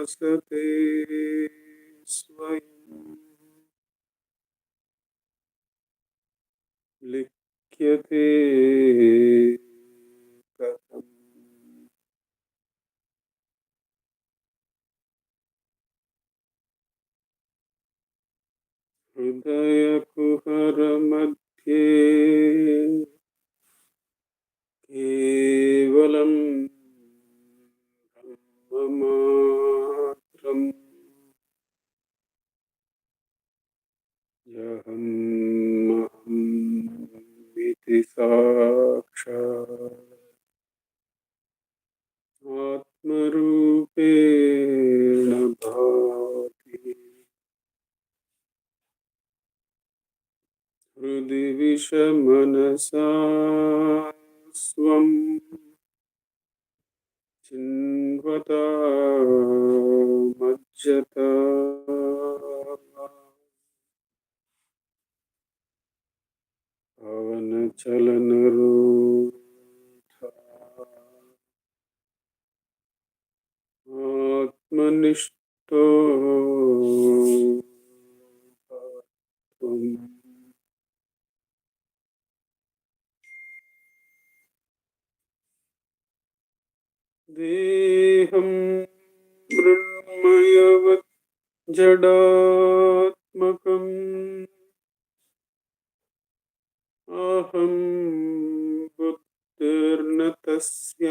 भासते स्वयं लिख्यते कथम् हृदयकुहरमध्ये केवलं ब्रह्ममात्रम् यहमहमिति साक्षात् आत्मरूपेण भाति हृदि विषमनसा स्वं चिन्वता मज्जता पवनचलनरूथा आत्मनिष्ठो भवत्वम् देहं मृण्मयवत् जडात्मकम् अहं बुद्धिर्न तस्यास्त्यतो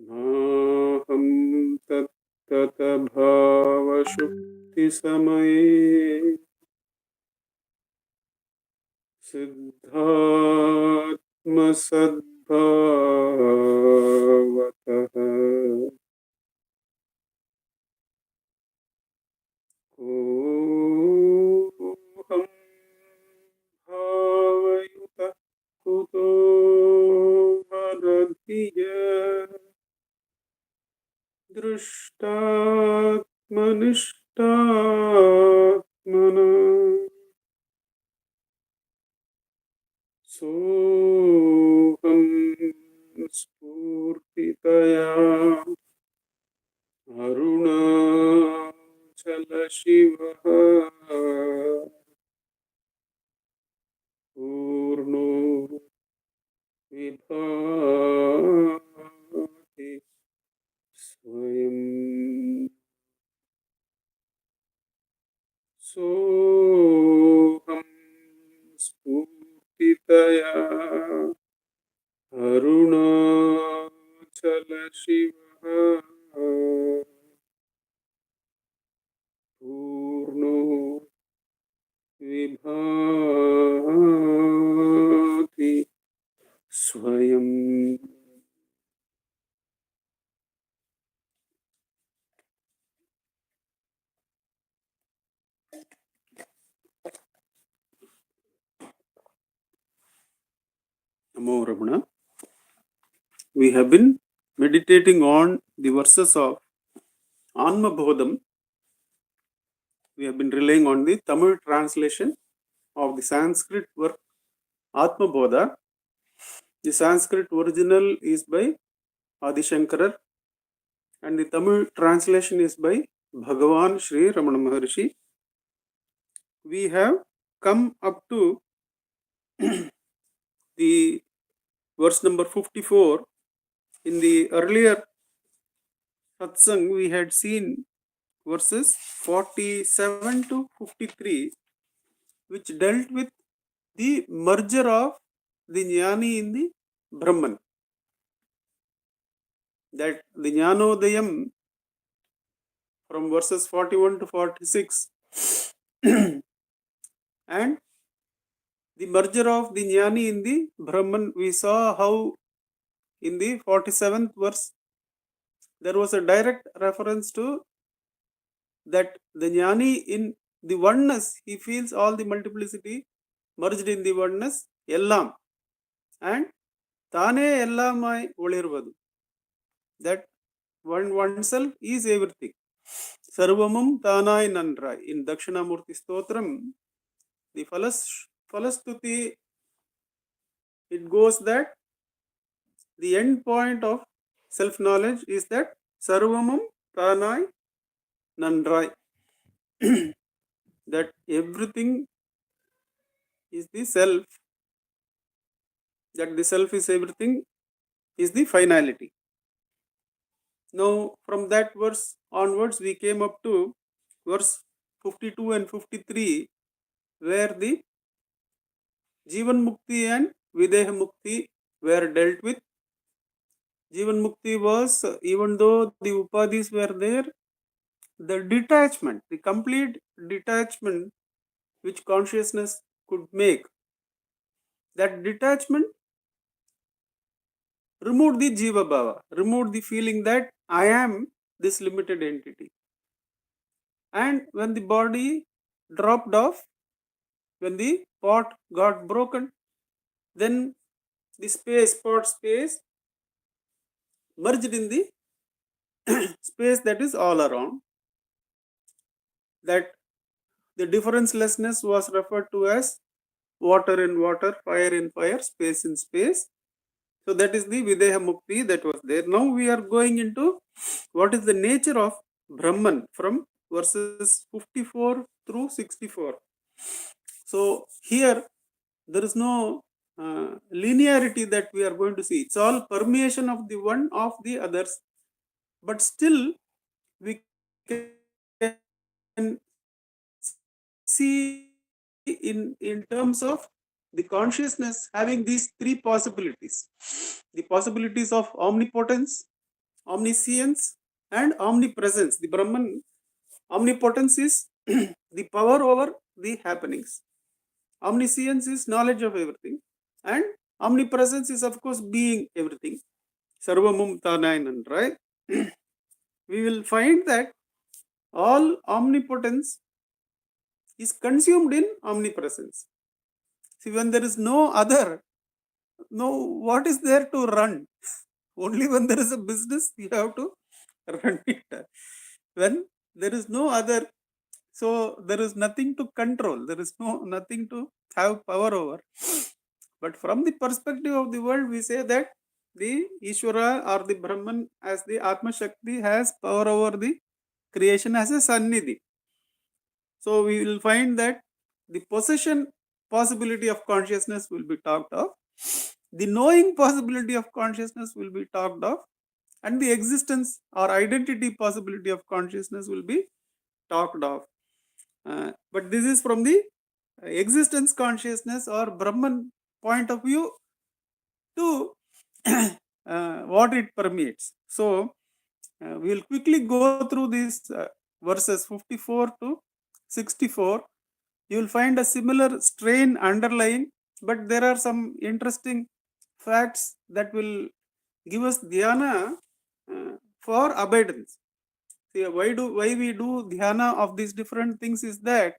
नाहं तत्ततभावशुक्तिसमये सिद्धात्मसद्भावतः कोऽहं भावयुतः कुतो वरधिय दृष्टात्मनिष्टात्मना सोऽहं स्फूर्तितया अरुणाचलशिवः पूर्णो विभाति स्वयं सोऽहं स्फूर्तितया अरुणाचलशिवः पूर्णो विभाति स्वयं. Namo Ramana. We have been meditating on the verses of Anma bodham. We have been relying on the Tamil translation of the Sanskrit work Atma Bodha. The Sanskrit original is by Adi Shankara and the Tamil translation is by Bhagavan Sri Ramana Maharshi. We have come up to the verse number 54. In the earlier satsang, we had seen verses 47 to 53, which dealt with the merger of the Jnani in the Brahman. That the Jnanodayam from verses 41 to 46 and the merger of the Jnani in the Brahman, we saw how in the 47th verse there was a direct reference to that the Jnani in the oneness, he feels all the multiplicity merged in the oneness, Ellam, and Tane Ellamai Olirvadu. That oneself is everything. Sarvamam Tanai Nandrai. In Dakshinamurti Stotram, the Falastuti, it goes that the end point of self-knowledge is that sarvamam tanai nandrai. That everything is the self, that the self is everything, is the finality. Now, from that verse onwards, we came up to verse 52 and 53, where the Jivan Mukti and Videha Mukti were dealt with. Jivan Mukti was, even though the Upadhis were there, the detachment, the complete detachment which consciousness could make, that detachment removed the Jiva Bhava, removed the feeling that I am this limited entity. And when the body dropped off, when the pot got broken, then the pot space merged in the space that is all around. That the differencelessness was referred to as water in water, fire in fire, space in space. So that is the Videha Mukti that was there. Now we are going into what is the nature of Brahman from verses 54 through 64. So here there is no linearity that we are going to see. It's all permeation of the one of the others. But still we can see in terms of the consciousness having these three possibilities. The possibilities of omnipotence, omniscience, and omnipresence. The Brahman omnipotence is the power over the happenings. Omniscience is knowledge of everything. And omnipresence is, of course, being everything. Sarvamum Tanainan, right? We will find that all omnipotence is consumed in omnipresence. See, when there is no other, no, what is there to run? Only when there is a business, you have to run it. When there is no other, so there is nothing to control. There is nothing to have power over. But from the perspective of the world, we say that the Ishvara or the Brahman as the Atma Shakti has power over the creation as a Sannidhi. So we will find that the possession possibility of consciousness will be talked of, the knowing possibility of consciousness will be talked of, and the existence or identity possibility of consciousness will be talked of. But this is from the existence consciousness or Brahman point of view to what it permeates. So we will quickly go through these verses 54 to 64. You will find a similar strain underlying, but there are some interesting facts that will give us dhyana for abundance. See, why we do dhyana of these different things is that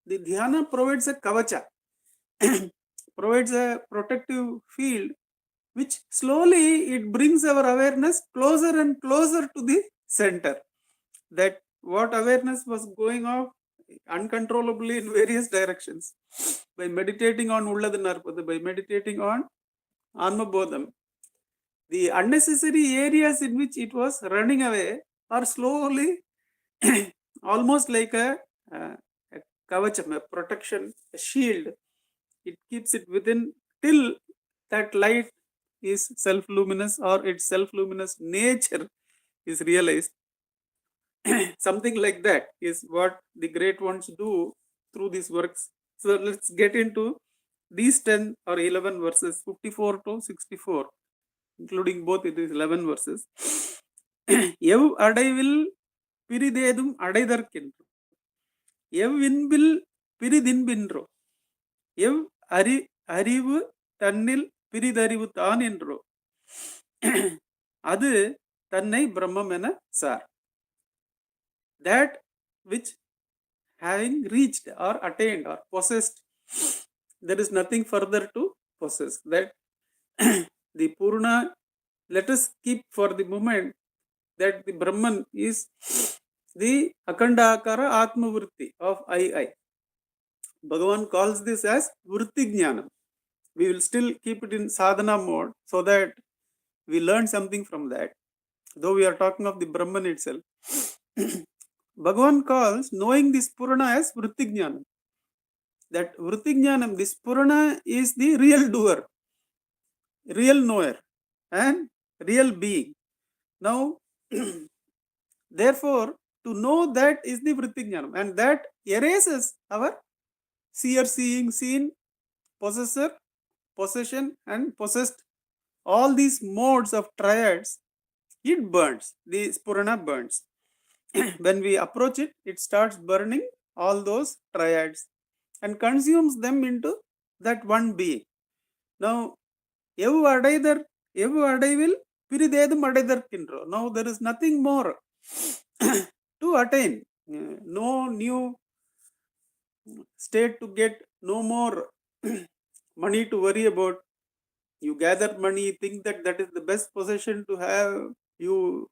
the dhyana provides a kavacha, provides a protective field, which slowly it brings our awareness closer and closer to the center. That what awareness was going off uncontrollably in various directions. By meditating on Ulladu Narpadu, by meditating on Anma bodham, the unnecessary areas in which it was running away are slowly almost like a kavacham, a protection, a shield. It keeps it within till that light is self-luminous or its self-luminous nature is realized. Something like that is what the great ones do through these works. So let's get into these 10 or 11 verses, 54 to 64, including both these 11 verses. Ev adayvil piridedum adaidarkendro. Ev inbil piridinbindro. Ev அறிவு தன்னில் பிரிதறிவு தான் என்றோ அது தன்னை பிரம்மம் என sir. That which having reached or attained or possessed, there is nothing further to possess. That the Purna, let us keep for the moment that the Brahman is the Akandakara Atma Vritti of I. Bhagavan calls this as Vritti Jnanam. We will still keep it in sadhana mode so that we learn something from that. though we are talking of the Brahman itself. Bhagavan calls knowing this Purana as Vrittignanam. That Vrittignanam, this Purana is the real doer, real knower, and real being. Now, therefore, to know that is the Vrittignanam, and that erases our seer, seeing, seen, possessor, possession, and possessed. All these modes of triads, it burns. The Purana burns. When we approach it, it starts burning all those triads and consumes them into that one being. Now, evu adaidar, evu adaivil, piridedum adaidar kindro. Now, there is nothing more to attain. No new state to get, no more money to worry about. You gather money, think that that is the best possession to have. You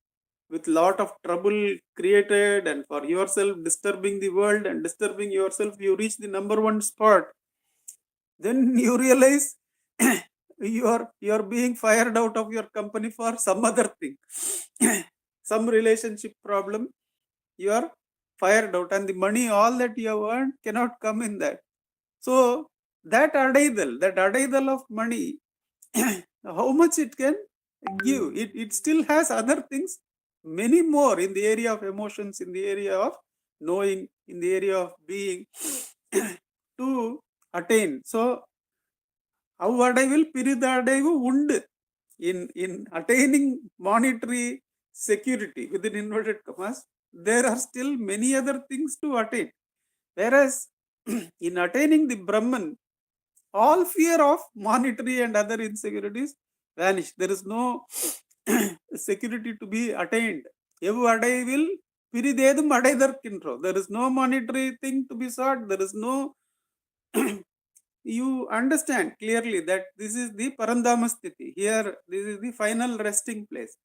with lot of trouble created, and for yourself disturbing the world and disturbing yourself, you reach the number one spot. Then you realize you are being fired out of your company for some other thing. Some relationship problem, you are fired out, and the money all that you have earned cannot come in that. So that adaidal of money, how much it can give, it still has other things, many more in the area of emotions, in the area of knowing, in the area of being to attain. So avadaivu piridadaivu undu. In attaining monetary security within inverted commas, there are still many other things to attain. Whereas in attaining the Brahman, all fear of monetary and other insecurities vanish. There is no security to be attained. Evu adaivil piridedum adaidarkindro. There is no monetary thing to be sought. There is no you understand clearly that this is the Parandamasthiti. Here, this is the final resting place.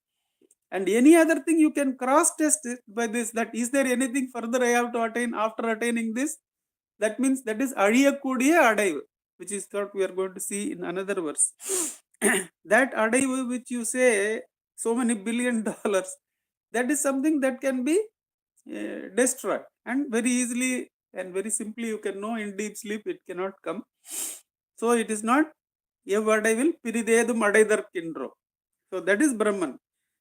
And any other thing you can cross test it by this, that is there anything further I have to attain after attaining this? That means that is Adiyakudiya Adaivu, which is what we are going to see in another verse. That Adaivu which you say so many $1 billion, that is something that can be destroyed, and very easily and very simply you can know in deep sleep it cannot come. So it is not evadivil piridedum adaidarkindro. So that is Brahman.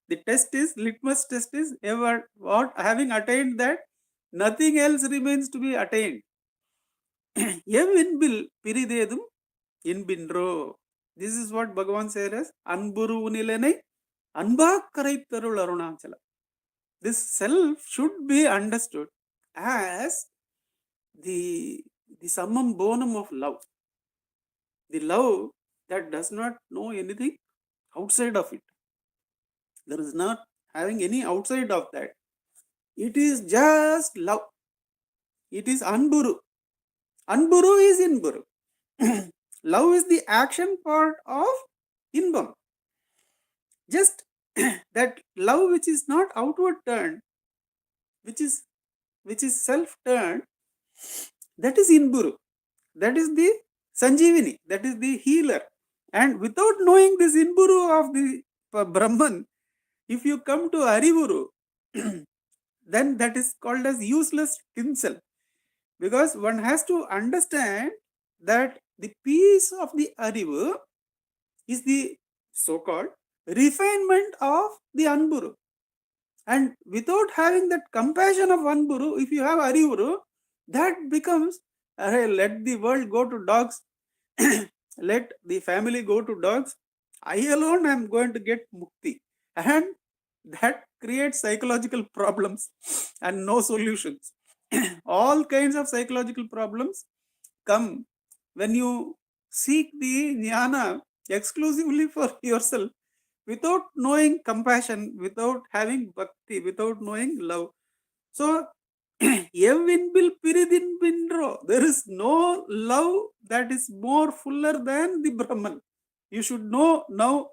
The test is, litmus test is, ever what having attained that, nothing else remains to be attained. Evinbil piridedum inbindro. This is what Bhagavan says as Anburu unilenai Anbakarai Tarul Arunachala. This self should be understood as the summum bonum of love. The love that does not know anything outside of it. There is not having any outside of that. It is just love. It is Anburu. Anburu is Inburu. Love is the action part of Inbam. Just that love which is not outward turned, which is self-turned, that is Inburu. That is the Sanjeevini. That is the healer. And without knowing this Inburu of the Brahman, if you come to Arivuru, then that is called as useless tinsel. Because one has to understand that the peace of the Arivu is the so-called refinement of the Anburu. And without having that compassion of Anburu, if you have Arivuru, that becomes, let the world go to dogs, let the family go to dogs, I alone am going to get mukti. And that creates psychological problems and no solutions. All kinds of psychological problems come when you seek the jnana exclusively for yourself, without knowing compassion, without having bhakti, without knowing love. So, there is no love that is more fuller than the Brahman. You should know now,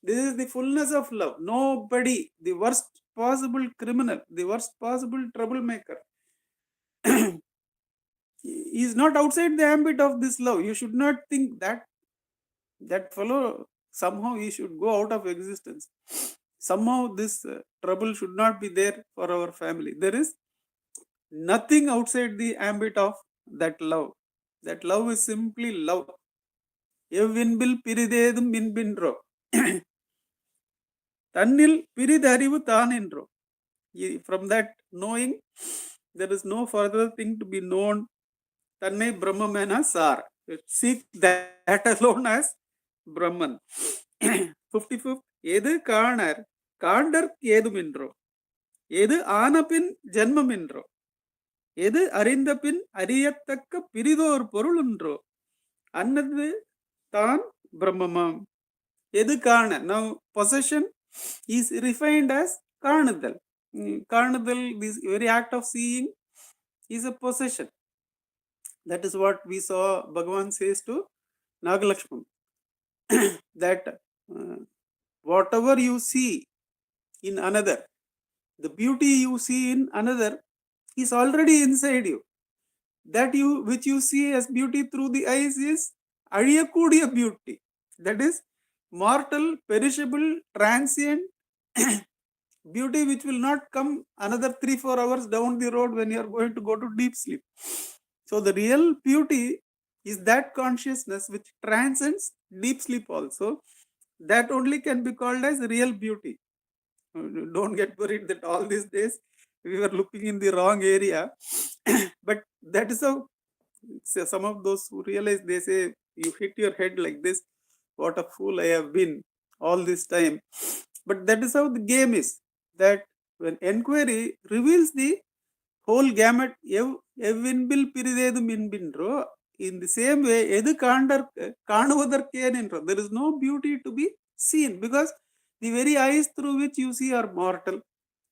this is the fullness of love. Nobody, the worst possible criminal, the worst possible troublemaker, is not outside the ambit of this love. You should not think that fellow somehow he should go out of existence. somehow this trouble should not be there for our family. There is nothing outside the ambit of that love. That love is simply love. எவ்வின்பில் பிரிதேதும் மின்பின்றோ தன்னில் பிரிதறிவு தான் என்றோ. From that knowing, there is no further thing to be known. Tanne Brahmamena sar. Seek that alone as Brahman. 55th. எது corner counter ஏதுமின்றோ எது ஆனபின் ஜென்மமின்றோ எது அறிந்த பின் அறியத்தக்க பிரிதோர் பொருளுன்றோ அன்னது தான் பிரம்மமாம். எது காண. Now possession is refined as காணுதல். காணுதல், this very act of seeing is a possession. That is what we saw Bhagavan says to Nagalakshman. That whatever you see in another, the beauty you see in another is already inside you. That you which you see as beauty through the eyes is Ariyakudiya beauty. That is mortal, perishable, transient beauty which will not come another 3-4 hours down the road when you are going to go to deep sleep. So the real beauty is that consciousness which transcends deep sleep also. That only can be called as real beauty. Don't get worried that all these days we were looking in the wrong area. But that is how some of those who realize, they say, you hit your head like this, what a fool I have been all this time. But that is how the game is. That when enquiry reveals the whole gamut, எவ்வின்பில் பிரிதேதும் மின்பின்றோ, in the same way, எது counter காணுவதற்கேன் என்றோ, there is no beauty to be seen, because the very eyes through which you see are mortal.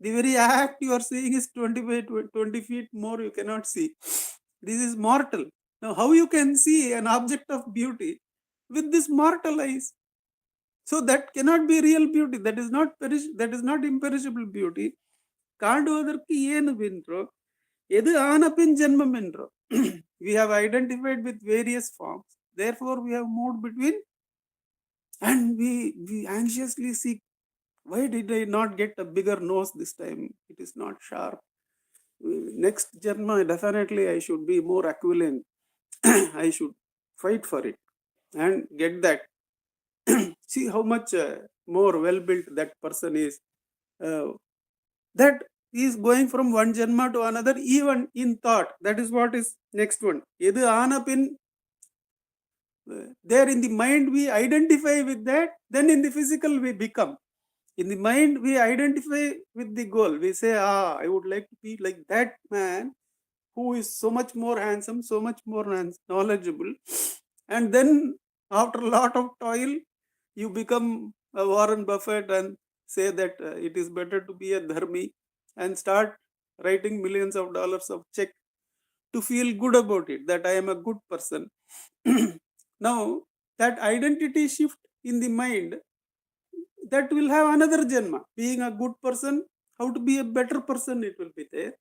The very act you are seeing is 20 feet more you cannot see. This is mortal. Now how you can see an object of beauty with this mortal eyes? So that cannot be real beauty. That is not imperishable beauty. காண்டுவதற்கு ஏன் என்றோ எது ஆனபின் ஜென்மம் என்றோ. We have identified with various forms. Therefore we have moved between, and we anxiously seek, why did I not get a bigger nose this time? It is not sharp. Next Janma, definitely I should be more aquiline. I should fight for it and get that. See how much more well built that person is. That is going from one Janma to another, even in thought. That is what is next one. Edu aanapin, there in the mind we identify with that, then in the physical we become. In the mind we identify with the goal. We say, I would like to be like that man who is so much more handsome, so much more knowledgeable. And then after a lot of toil, you become a Warren Buffett and say that it is better to be a dharmi, and start writing millions of dollars of check to feel good about it, that I am a good person. Now that identity shift in the mind, that will have another Janma. Being a good person, how to be a better person, it will be there.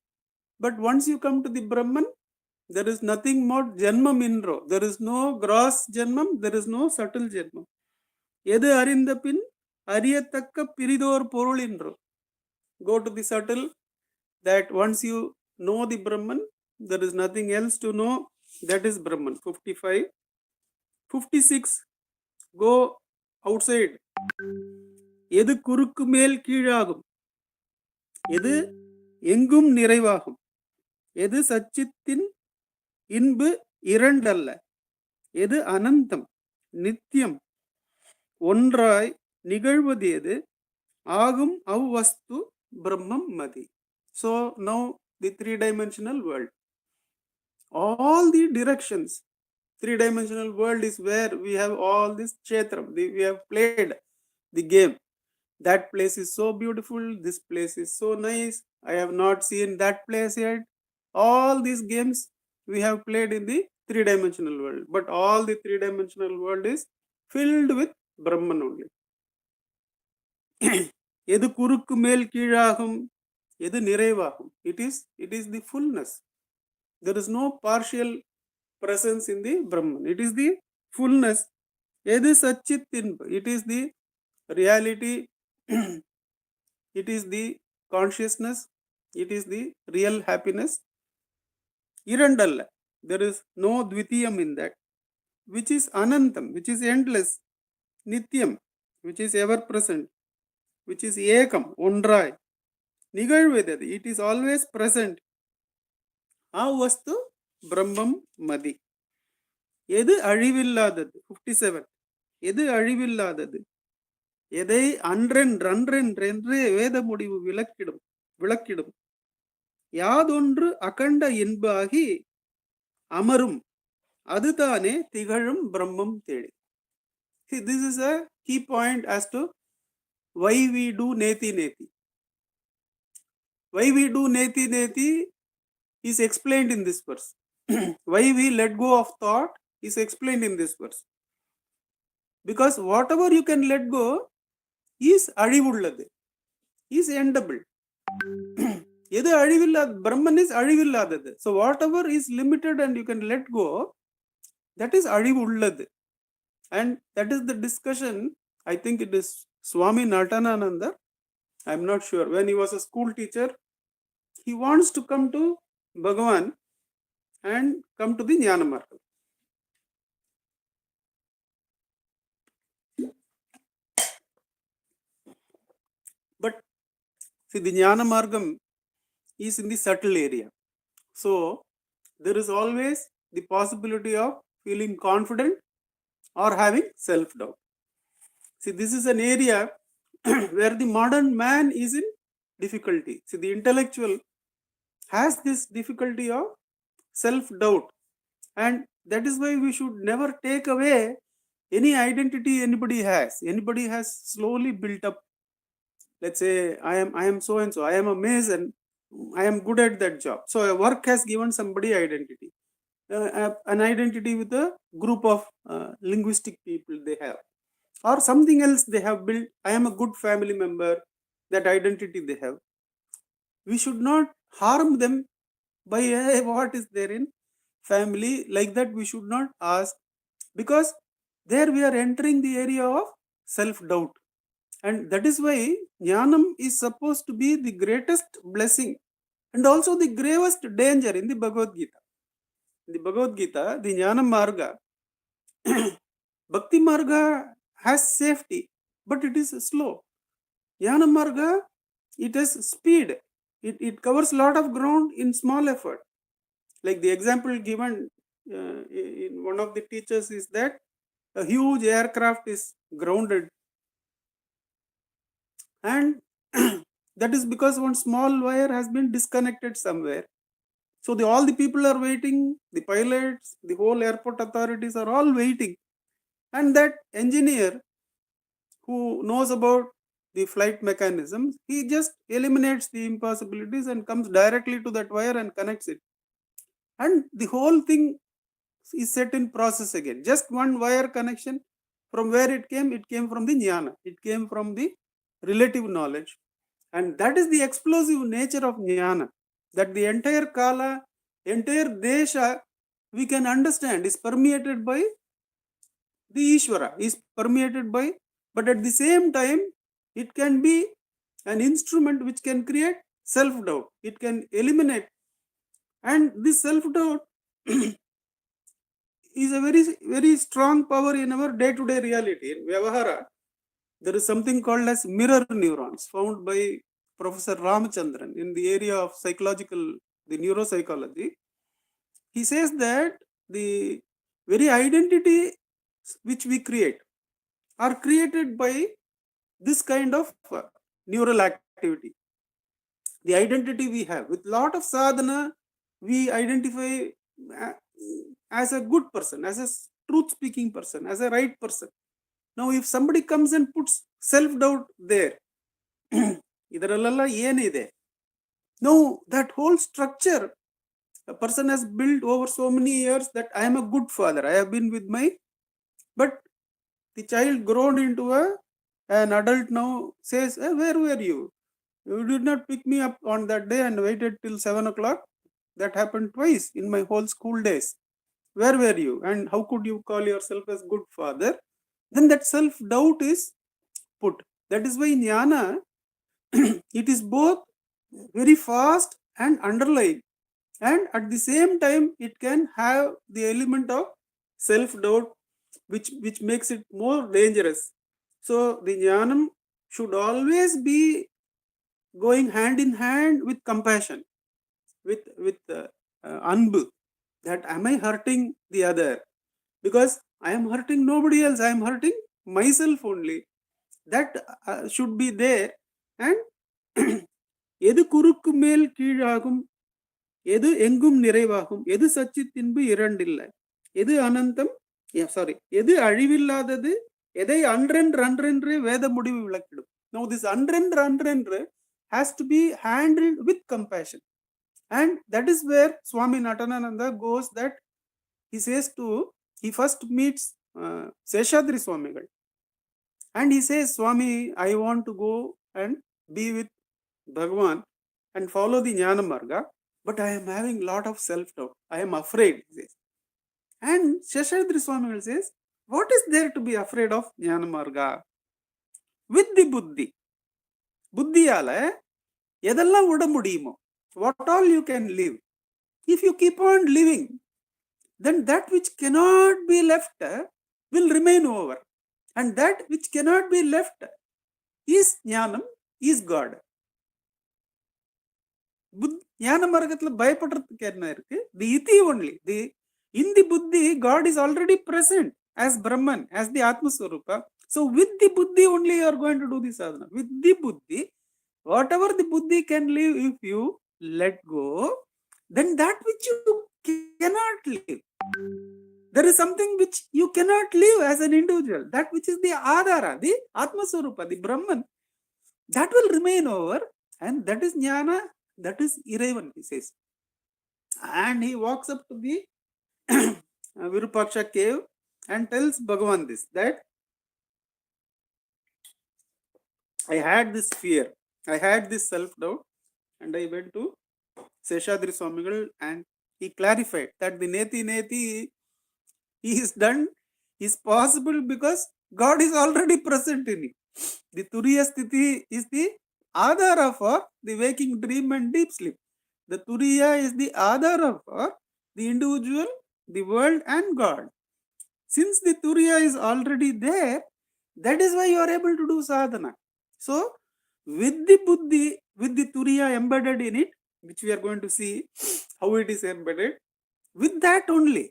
But once you come to the Brahman, there is nothing more Janmam inro. There is no gross Janmam, there is no subtle Janmam. Edu arinda pin ariyathakka piridor porul inro. Go to the subtle, that once you know the Brahman, there is nothing else to know. That is Brahman. 55. 56. Go outside. எது குறுக்கு மேல் கீழாகும், எது எங்கும் நிறைவாகும், எது சச்சித்தின் இன்பு இரண்டல்ல, எது அனந்தம் நித்தியம் ஒன்றாய் நிகழ்வது எது ஆகும் அவ்வஸ்து பிரம்மம் மதி. So now the three-dimensional world, all the directions, three-dimensional world is where we have all this kshetram. We have played the game. That place is so beautiful, this place is so nice, I have not seen that place yet. All these games we have played in the three-dimensional world, but all the three-dimensional world is filled with Brahman only. எது குறுக்கு மேல் கீழாகும், எது நிறைவாகும், it is the fullness. There is no partial presence in the Brahman. It is the fullness. எது சச்சித் இன்பு, it is the reality it is the consciousness, it is the real happiness. Irandalla, there is no dvitiyam in that, which is anantam, which is endless, nityam, which is ever present, which is ekam, ondrai, nigalvedadi, it is always present. ஆ வஸ்து பிரம்மம் மதி. எது அழிவில்லாதது? 57. எது அழிவில்லாதது? எதை அன்றென்றென்றென்றே வேத முடிவு விளக்கிடும். யாதொன்று அகண்ட இன்பாகி அமரும், அதுதானே திகழும் பிரம்மம் தேடி. See, this is a key point as to why we do neti neti. Why we do neti neti is explained in this verse. Why we let go of thought is explained in this verse. Because whatever you can let go is அழிவுள்ளது, is endable. எது அழிவில்லாத? பிரம்மன் is அழிவில்லாதது. So whatever is limited and you can let go, that is அழிவுள்ளது. And that is the discussion. I think it is Swami Natanananda, I'm not sure, when he was a school teacher, he wants to come to Bhagavan and come to the Jnana Marga. But see, the Jnana Margam is in the subtle area. So there is always the possibility of feeling confident or having self-doubt. See, this is an area where the modern man is in difficulty. See, the intellectual has this difficulty of self-doubt, and that is why we should never take away any identity anybody has. Anybody has slowly built up. Let's say I am so and so, I am a mason, I am good at that job. So a work has given somebody identity, an identity with a group of linguistic people they have, or something else they have built. I am a good family member, that identity they have. We should not harm them by what is there in family. Like that we should not ask, because there we are entering the area of self-doubt. And that is why Jnanam is supposed to be the greatest blessing and also the gravest danger in the Bhagavad Gita. In the Bhagavad Gita, the Jnana Marga, Bhakti Marga has safety, but it is slow. Jnana Marga, it has speed. It covers a lot of ground in small effort. Like the example given in one of the teachers is that a huge aircraft is grounded, and that is because one small wire has been disconnected somewhere. So all the people are waiting, the pilots, the whole airport authorities are all waiting, and that engineer who knows about the flight mechanisms, he just eliminates the impossibilities and comes directly to that wire and connects it, and the whole thing is set in process again. Just one wire connection. From where it came from the jnana, it came from the relative knowledge. And that is the explosive nature of jnana, that the entire kala, entire desha, we can understand is permeated by the Ishvara, is permeated by, but at the same time it can be an instrument which can create self-doubt. It can eliminate, and this self-doubt is a very, very strong power in our day-to-day reality. In Vyavahara, there is something called as mirror neurons, found by Professor Ramachandran in the area of the neuropsychology. He says that the very identity which we create are created by this kind of neural activity. The identity we have, with lot of sadhana, we identify as a good person, as a truth-speaking person, as a right person. Now, if somebody comes and puts self-doubt there, idaralalla yenide. Now, that whole structure a person has built over so many years, that I am a good father, I have been with my, but the child grown into an adult now says, where were you? You did not pick me up on that day and waited till 7 o'clock. That happened twice in my whole school days. Where were you? And how could you call yourself as good father? Then that self-doubt is put. That is why jnana it is both very fast and underlying, and at the same time it can have the element of self-doubt, which makes it more dangerous. So the jnanam should always be going hand in hand with compassion, with anbu, that am I hurting the other? Because I am hurting nobody else, I am hurting myself only. That should be there. And எது குறுக்கு மேல் கீழாகும், எது எங்கும் நிறைவாகும், எது சச்சி தின்பு இரண்டில்லை, எது அனந்தம் sorry எது அழிவில்லாதது, எதை அன்றென்று வேத முடிவு விளக்கிடும். Now this அன்றென்று has to be handled with compassion, and that is where Swami Natanananda goes, that he says he first meets Seshadri Swamigal, and he says, Swami, I want to go and be with Bhagavan and follow the Jnana Marga, but I am having lot of self-doubt. I am afraid, he says. And Seshadri Swamigal says, what is there to be afraid of Jnana Marga? With the buddhi. புத்தியால எதெல்லாம் விட முடியுமோ, what all you can live, if you keep on living, then that which cannot be left will remain over, and that which cannot be left is jnanam, is God. ஞான மார்க்கத்துல பயப்படுறதுக்கு என்ன இருக்கு? The iti only, in the buddhi God is already present as Brahman, as the Atma Swarupa. So with the buddhi only you are going to do the sadhana. With the buddhi, whatever the buddhi can live, if you let go, then that which you cannot live, there is something which you cannot live as an individual, that which is the adhara, the Atma Swarupa, the Brahman, that will remain over, and that is jnana, that is Irevan, he says. And he walks up to the Virupaksha cave and tells Bhagavan this, that I had this fear, I had this self-doubt, and I went to Seshadri Swamigal, and he clarified that the neti is done, is possible because God is already present in it. The Turiya Sthiti is the adhara for the waking dream and deep sleep. The Turiya is the adhara for the individual, the world, and God. Since the Turiya is already there, that is why you are able to do sadhana. So with the buddhi, with the Turiya embedded in it, which we are going to see how it is embedded, with that only,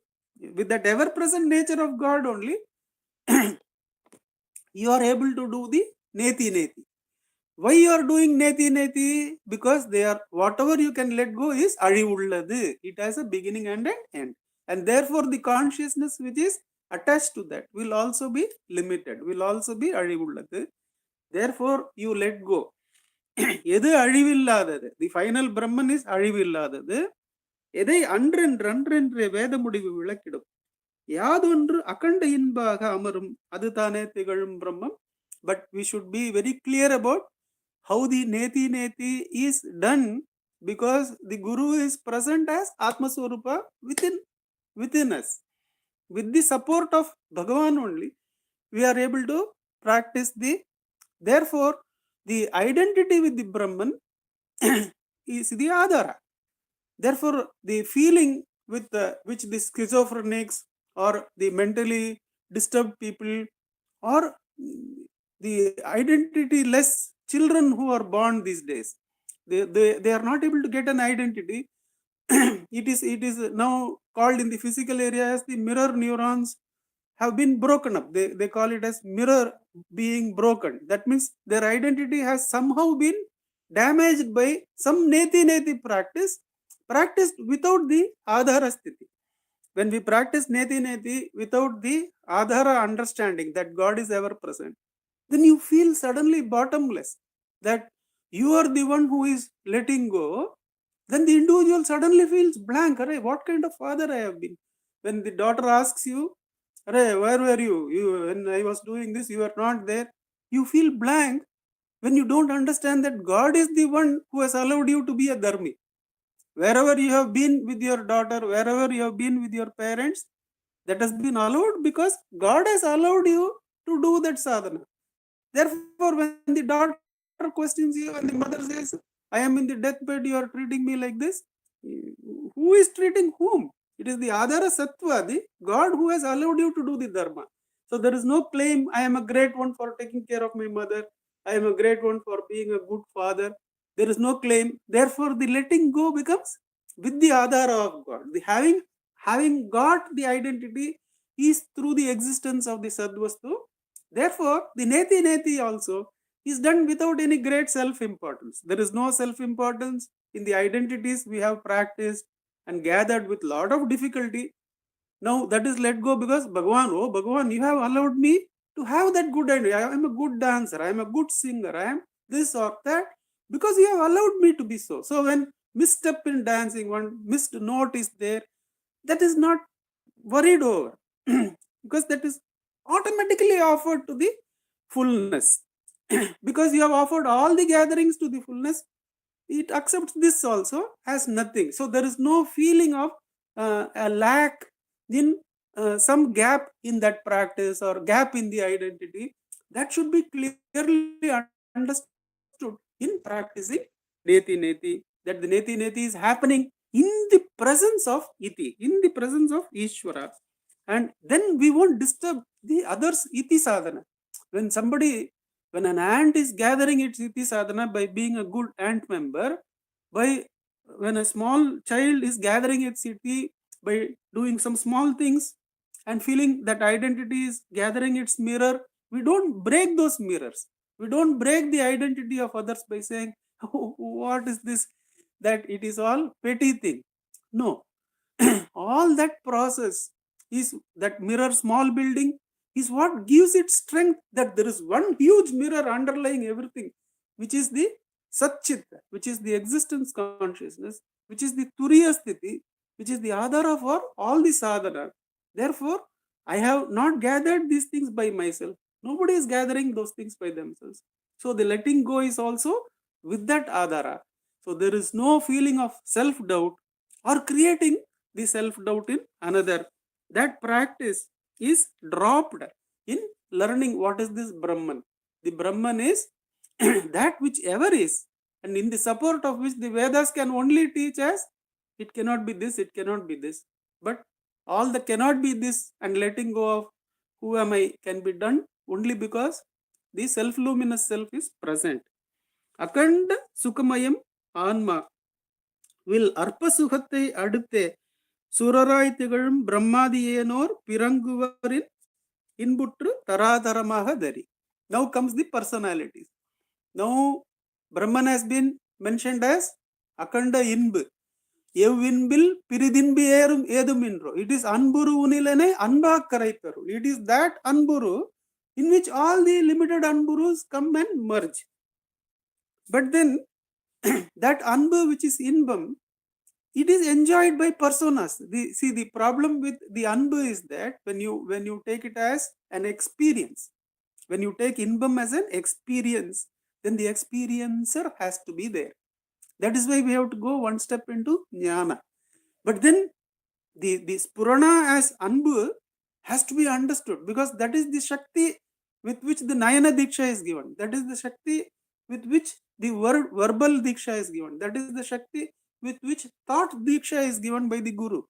with that ever-present nature of God only, you are able to do the neti. Why you are doing neti? Because they are, whatever you can let go is azhivullathu. It has a beginning and an end, and therefore the consciousness which is attached to that will also be limited, will also be azhivullathu. Therefore you let go. எது அழிவில்லாதது, the final Brahman is அழிவில்லாதது. எதை அன்றென்று வேத முடிவு விளக்கிடும், யாதொன்று அகண்ட இன்பாக அமரும், அது தானே திகழும் பிரம்மம். But we should be very clear about how the neti is done, because the Guru is present as Atma Swarupa within us. With the support of Bhagavan only, we are able to practice therefore the identity with the Brahman is the adhara. Therefore the feeling with which the schizophrenics or the mentally disturbed people or the identity-less children who are born these days, they are not able to get an identity. It is now called in the physical area as the mirror neurons have been broken up. They call it as mirror being broken. That means their identity has somehow been damaged by some neti practiced without the adhara sthiti. When we practice neti without the adhara understanding that God is ever present, then you feel suddenly bottomless, that you are the one who is letting go. Then the individual suddenly feels blank. Array, what kind of father I have been? When the daughter asks you, Array, where were you? When I was doing this, you were not there. You feel blank when you don't understand that God is the one who has allowed you to be a dharmi. Wherever you have been with your daughter, wherever you have been with your parents, that has been allowed because God has allowed you to do that sadhana. Therefore, when the daughter doctor questions you and the mother says, I am in the deathbed, you are treating me like this. Who is treating whom? It is the Adhara Sattva, the God who has allowed you to do the Dharma. So there is no claim, I am a great one for taking care of my mother. I am a great one for being a good father. There is no claim. Therefore, the letting go becomes with the Adhara of God. The having got the identity is through the existence of the Sadvastu. Therefore, the Neti Neti also is done without any great self-importance. There is no self-importance in the identities we have practiced and gathered with lot of difficulty. Now that is let go because Bhagavan, oh Bhagavan, you have allowed me to have that good identity. I am a good dancer, I am a good singer, I am this or that, because you have allowed me to be so. So when misstep in dancing, one missed note is there, that is not worried over because that is automatically offered to the fullness. Because you have offered all the gatherings to the fullness, it accepts this also as nothing. So there is no feeling of a lack in some gap in that practice or gap in the identity. That should be clearly understood in practicing Neti Neti, that the Neti Neti is happening in the presence of Iti, in the presence of Ishvara. And then we won't disturb the others' Iti sadhana. When an ant is gathering its Iti sadhana by being a good ant member, when a small child is gathering its Iti by doing some small things and feeling that identity is gathering its mirror, we don't break those mirrors. We don't break the identity of others by saying, oh, what is this? That it is all petty thing. No. All that process is that mirror small building is what gives it strength, that there is one huge mirror underlying everything, which is the Satchita, which is the existence consciousness, which is the Turiya Sthiti, which is the Adhara for all the sadhana. Therefore, I have not gathered these things by myself. Nobody is gathering those things by themselves. So the letting go is also with that Adhara. So there is no feeling of self-doubt or creating the self-doubt in another. That practice is dropped in learning what is this Brahman. The Brahman is that which ever is, and in the support of which the Vedas can only teach us, it cannot be this, it cannot be this. But all the cannot be this and letting go of who am I can be done only because the self-luminous self is present. Akanda Sukamayam Anma will Arpasuhatte Adute Surarai Tigarum Brahmadiyenor Piranguvarin Inbutru Taradaramaha Dari. Now comes the personalities. Now Brahman has been mentioned as Akanda Inbu. Evinbil Piridinbi Edumindro. It is Anburu Unilene Anbakaraitaru. It is that Anburu in which all the limited Anburus come and merge. But then that Anbu which is Inbam, it is enjoyed by personas. The problem with the Anbu is that when you take it as an experience, when you take Inbam as an experience, then the experiencer has to be there. That is why we have to go one step into Jnana. But then the Spurana as Anbu has to be understood, because that is the Shakti with which the Nayana Diksha is given. That is the Shakti with which the verbal Diksha is given. That is the Shakti with which thought Diksha is given by the Guru.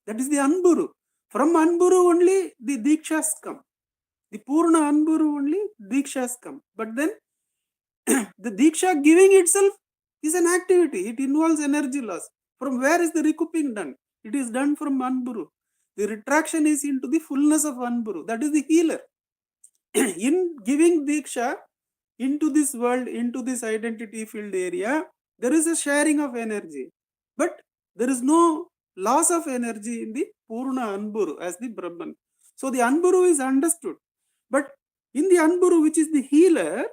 That is the Anburu. From Anburu only the Dikshas come. The Purna Anburu only Dikshas come. But then the Diksha giving itself is an activity. It involves energy loss. From where is the recouping done? It is done from Anburu. The retraction is into the fullness of Anburu. That is the healer. In giving Diksha into this world, into this identity filled area, there is a sharing of energy. But there is no loss of energy in the Purna Anburu as the Brahman. So the Anburu is understood. But in the Anburu, which is the healer,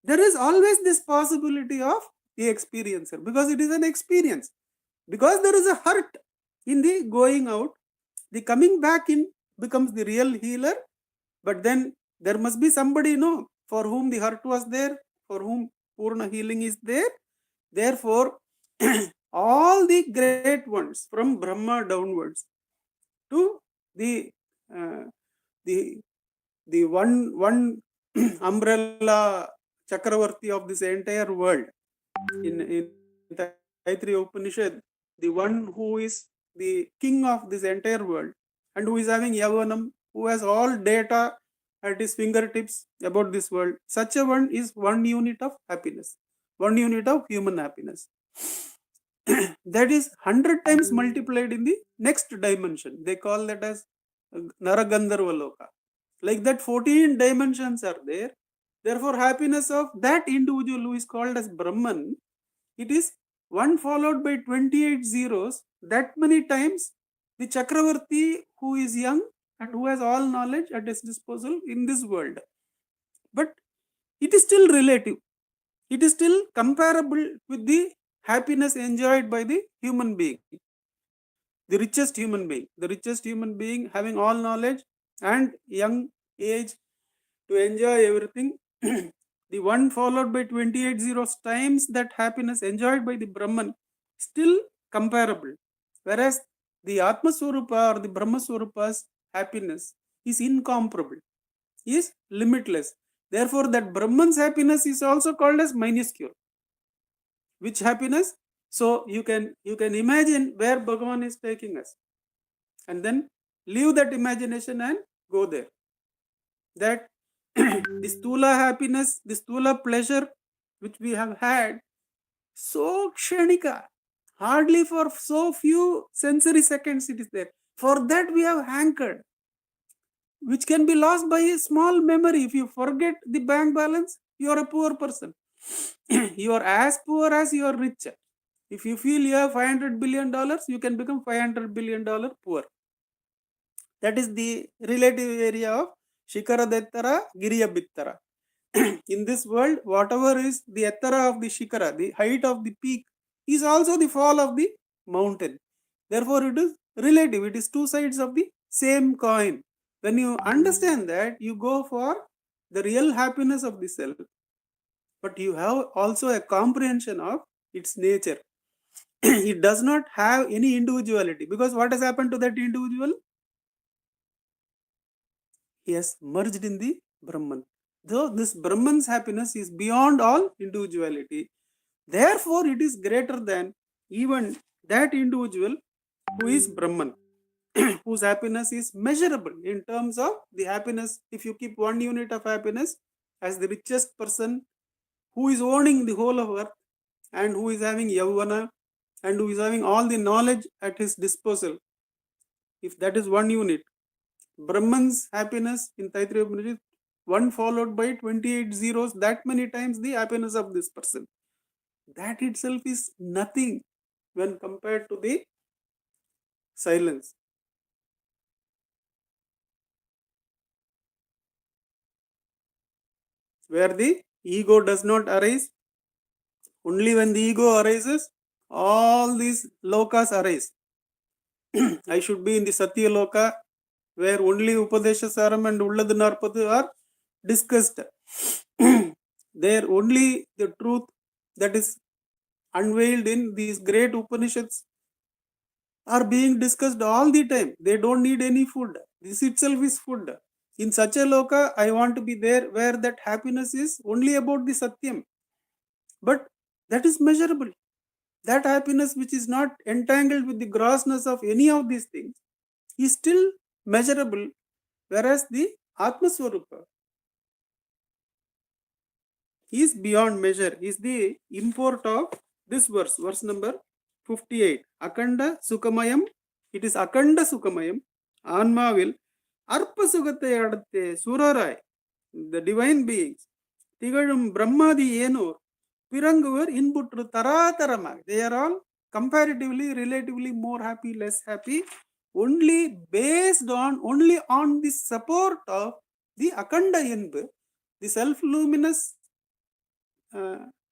there is always this possibility of the experiencer, because it is an experience. Because there is a hurt in the going out, the coming back in becomes the real healer. But then there must be somebody, for whom the hurt was there, for whom Purna healing is there. Therefore, all the great ones from Brahma downwards to the one umbrella Chakravarti of this entire world. In Taittiriya Upanishad, the one who is the king of this entire world and who is having Yavanam, who has all data at his fingertips about this world, such a one is 1 unit of happiness, 1 unit of human happiness. That is 100 times multiplied in the next dimension. They call that as Naragandharva Loka. Like that, 14 dimensions are there. Therefore, happiness of that individual who is called as Brahman, it is 1 followed by 28 zeros. That many times the Chakravarti who is young and who has all knowledge at his disposal in this world. But it is still relative. It is still comparable with the happiness enjoyed by the human being, the richest human being having all knowledge and young age to enjoy everything. The one followed by 28 zeros times that happiness enjoyed by the Brahman still comparable. Whereas the Atma Swarupa or the Brahma Swarupa's happiness is incomparable, is limitless. Therefore, that Brahman's happiness is also called as minuscule. Which happiness? So you can imagine where Bhagavan is taking us, and then leave that imagination and go there. That the stula happiness, the stula pleasure which we have had, so kshanika, hardly for so few sensory seconds it is there. For that we have hankered, which can be lost by a small memory. If you forget the bank balance, you are a poor person. You are as poor as you are rich. If you feel you have $500 billion, you can become $500 billion poor. That is the relative area of Shikara Dettara, Giriya Bittara. In this world, whatever is the Ettara of the Shikara, the height of the peak, is also the fall of the mountain. Therefore, it is relative. It is two sides of the same coin. When you understand that, you go for the real happiness of the self. But you have also a comprehension of its nature. It does not have any individuality, because what has happened to that individual? He has merged in the Brahman. Though this Brahman's happiness is beyond all individuality, therefore it is greater than even that individual who is Brahman, whose happiness is measurable in terms of the happiness. If you keep 1 unit of happiness as the richest person who is owning the whole of earth and who is having Yavana and who is having all the knowledge at his disposal, if that is 1 unit, Brahman's happiness in Taittiriya Upanishad, 1 followed by 28 zeros, that many times the happiness of this person. That itself is nothing when compared to the silence. Where the ego does not arise, only when the ego arises, all these lokas arise. I should be in the Satya Loka, where only Upadesha Saram and Ulladu Narpadu are discussed. There only the truth that is unveiled in these great Upanishads are being discussed all the time. They don't need any food. This itself is food. In such a loka, I want to be there where that happiness is only about the Satyam. But that is measurable. That happiness which is not entangled with the grossness of any of these things is still measurable, whereas the Atma Swarupa is beyond measure, is the import of this verse number 58. Akanda Sukamayam, it is Akanda Sukamayam, Anma will Arpa Sugate Adatte Surarai, the divine beings, Tigadum Brahmadi Yenur, Piranguvar Inputru Taratarama, they are all comparatively, relatively more happy, less happy, only on the support of the Akanda Yenbu, the self-luminous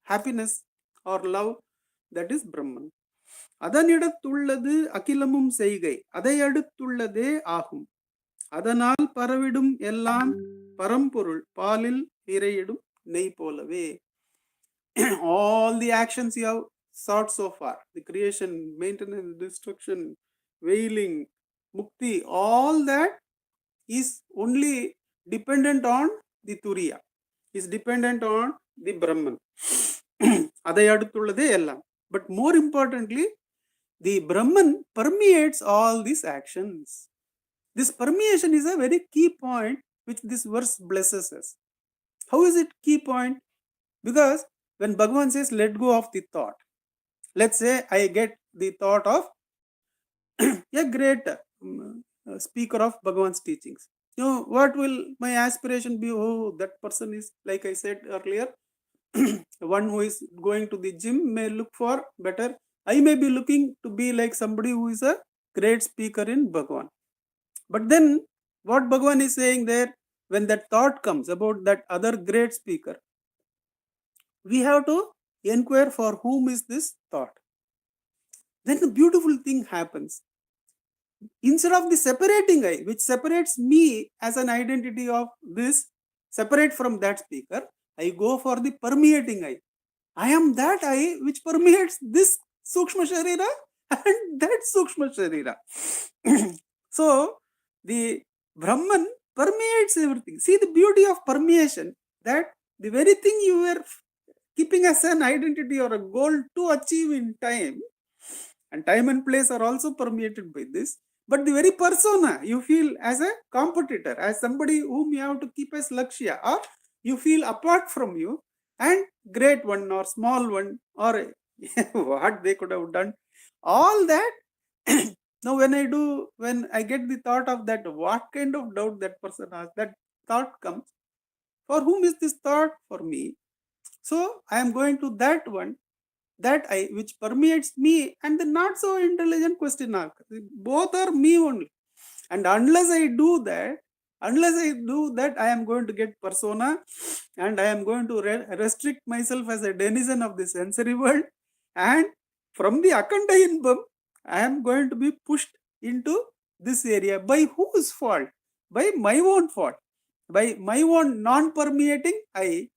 happiness or love, that is Brahman. அதனிடத்துள்ளது அகிலமும் செய்கை, அதை அடுத்துள்ளதே ஆகும். அதனால் பரவிடும் எல்லாம் பரம்பொருள் பாலில் இறையிடும் நெய் போலவே. All the actions you have sought so far, the creation, maintenance, destruction, veiling, mukti, all that is only dependent on the turiya. is dependent on the Brahman. Adai aduthulladhe ellam. But more importantly, the Brahman permeates all these actions. This permeation is a very key point which this verse blesses us. How is it key point? Because when Bhagavan says let go of the thought, let's say I get the thought of a great speaker of Bhagavan's teachings. What will my aspiration be? Oh, that person is, like I said earlier, one who is going to the gym may look for better. I may be looking to be like somebody who is a great speaker in Bhagavan. But then what Bhagavan is saying there, when that thought comes about that other great speaker, we have to inquire for whom is this thought. Then the beautiful thing happens. Instead of the separating I, which separates me as an identity of this, separate from that speaker, I go for the permeating I. I am that I which permeates this Sukshma Sharira and that Sukshma Sharira. So, the Brahman permeates everything. See the beauty of permeation, that the very thing you were keeping as an identity or a goal to achieve in time, and time and place are also permeated by this, but the very persona you feel as a competitor, as somebody whom you have to keep as Lakshya, or you feel apart from you, and great one or small one, or what they could have done, all that. Now when I get the thought of that, what kind of doubt that person has, that thought comes, for whom is this thought? For me. So I am going to that one, that I which permeates me, and the not so intelligent question mark. Both are me only. And unless I do that, I am going to get persona, and I am going to restrict myself as a denizen of the sensory world. And from the Akanda Inbam, I am going to be pushed into this area. By whose fault? By my own fault. By my own non-permeating I.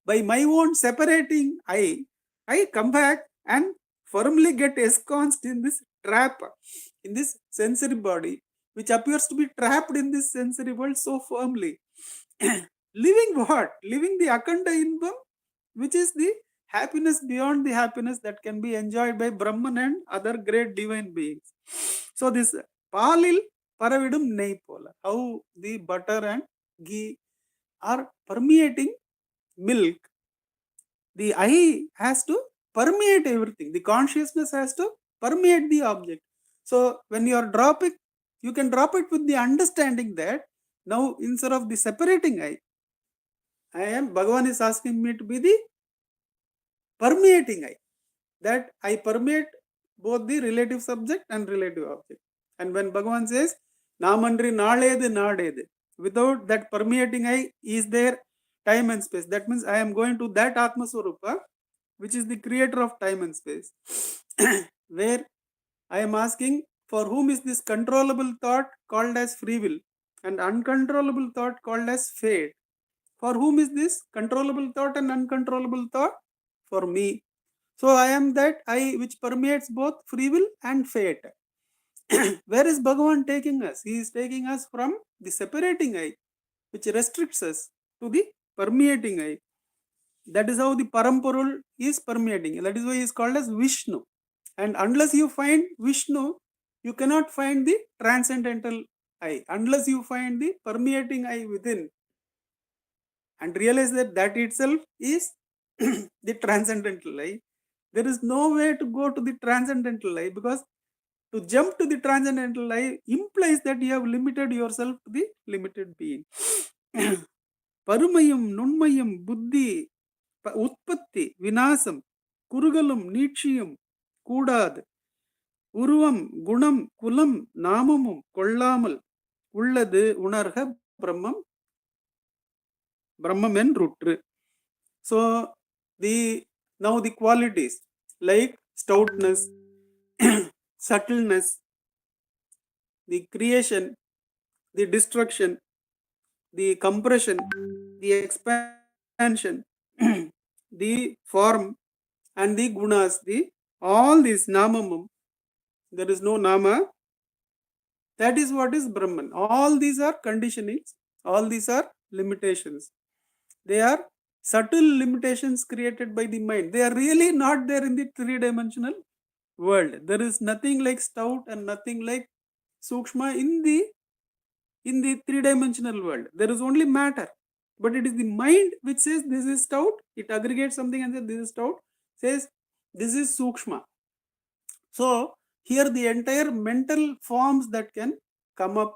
By my own separating I come back and firmly get ensconced in this trap, in this sensory body, which appears to be trapped in this sensory world so firmly. Living what? Living the Akanda Inbam, which is the happiness beyond the happiness that can be enjoyed by Brahman and other great divine beings. So this Palil Paravidum Nei Pola, how the butter and ghee are permeating milk. The I has to permeate everything. The consciousness has to permeate the object. So when you are dropping, you can drop it with the understanding that now instead of the separating I am, Bhagavan is asking me to be the permeating I. That I permeate both the relative subject and relative object. And when Bhagavan says, Namandri Naledi Nadedi, without that permeating I is there time and space. That means I am going to that Atma Swarupa, which is the creator of time and space, where I am asking, for whom is this controllable thought called as free will, and uncontrollable thought called as fate? For whom is this controllable thought and uncontrollable thought? For me. So I am that I which permeates both free will and fate. Where is Bhagavan taking us? He is taking us from the separating I, which restricts us, to the permeating I. That is how the Paramporul is permeating. That is why he is called as Vishnu. And unless you find Vishnu, you cannot find the transcendental I. Unless you find the permeating I within, and realize that that itself is the transcendental I, there is no way to go to the transcendental I, because to jump to the transcendental I implies that you have limited yourself to the limited being. Parumayam, Nunmayam, Buddhi, Utpatti, Vinasam, Kurugalum, Nitshiyam, Kudad, Uruvam, Gunam, Kulam, Namamum, Kollamal, Ulladu, Unarha, Brahmam, Brahmamen Rutru. So now the qualities like stoutness, subtleness, the creation, the destruction, the compression, the expansion, the form, and the gunas, all these namamam, there is no nama. That is what is Brahman. All these are conditionings, all these are limitations. They are subtle limitations created by the mind. They are really not there in the three-dimensional world. There is nothing like stout and nothing like sukshma in the three-dimensional world. There is only matter. But it is the mind which says this is stout. It aggregates something and says this is stout. Says this is sukshma. So here the entire mental forms that can come up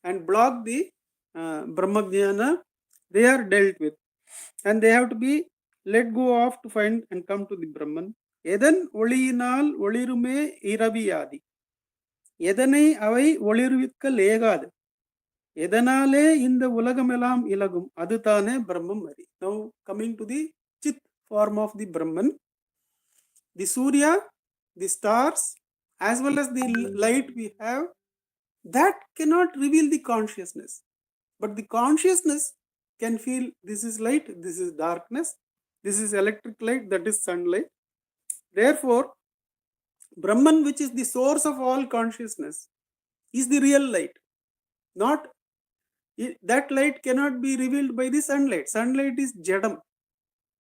and block the Brahmajnana, they are dealt with. And they have to be let go of to find and come to the Brahman. Edan ஒளியினால் ஒளிருமே இரவியாதி எதனை அவை ஒளிர்விக்க லேகாது எதனாலே இந்த உலகமெல்லாம் இலகும் அதுதானே பிரம்மம் அறி. Now coming to the chit form of the Brahman, the Surya, the stars, as well as the light we have, that cannot reveal the consciousness. But the consciousness can feel this is light, this is darkness, this is electric light, that is sunlight. Therefore, Brahman, which is the source of all consciousness, is the real light. Not that light cannot be revealed by the sunlight. Sunlight is Jadam.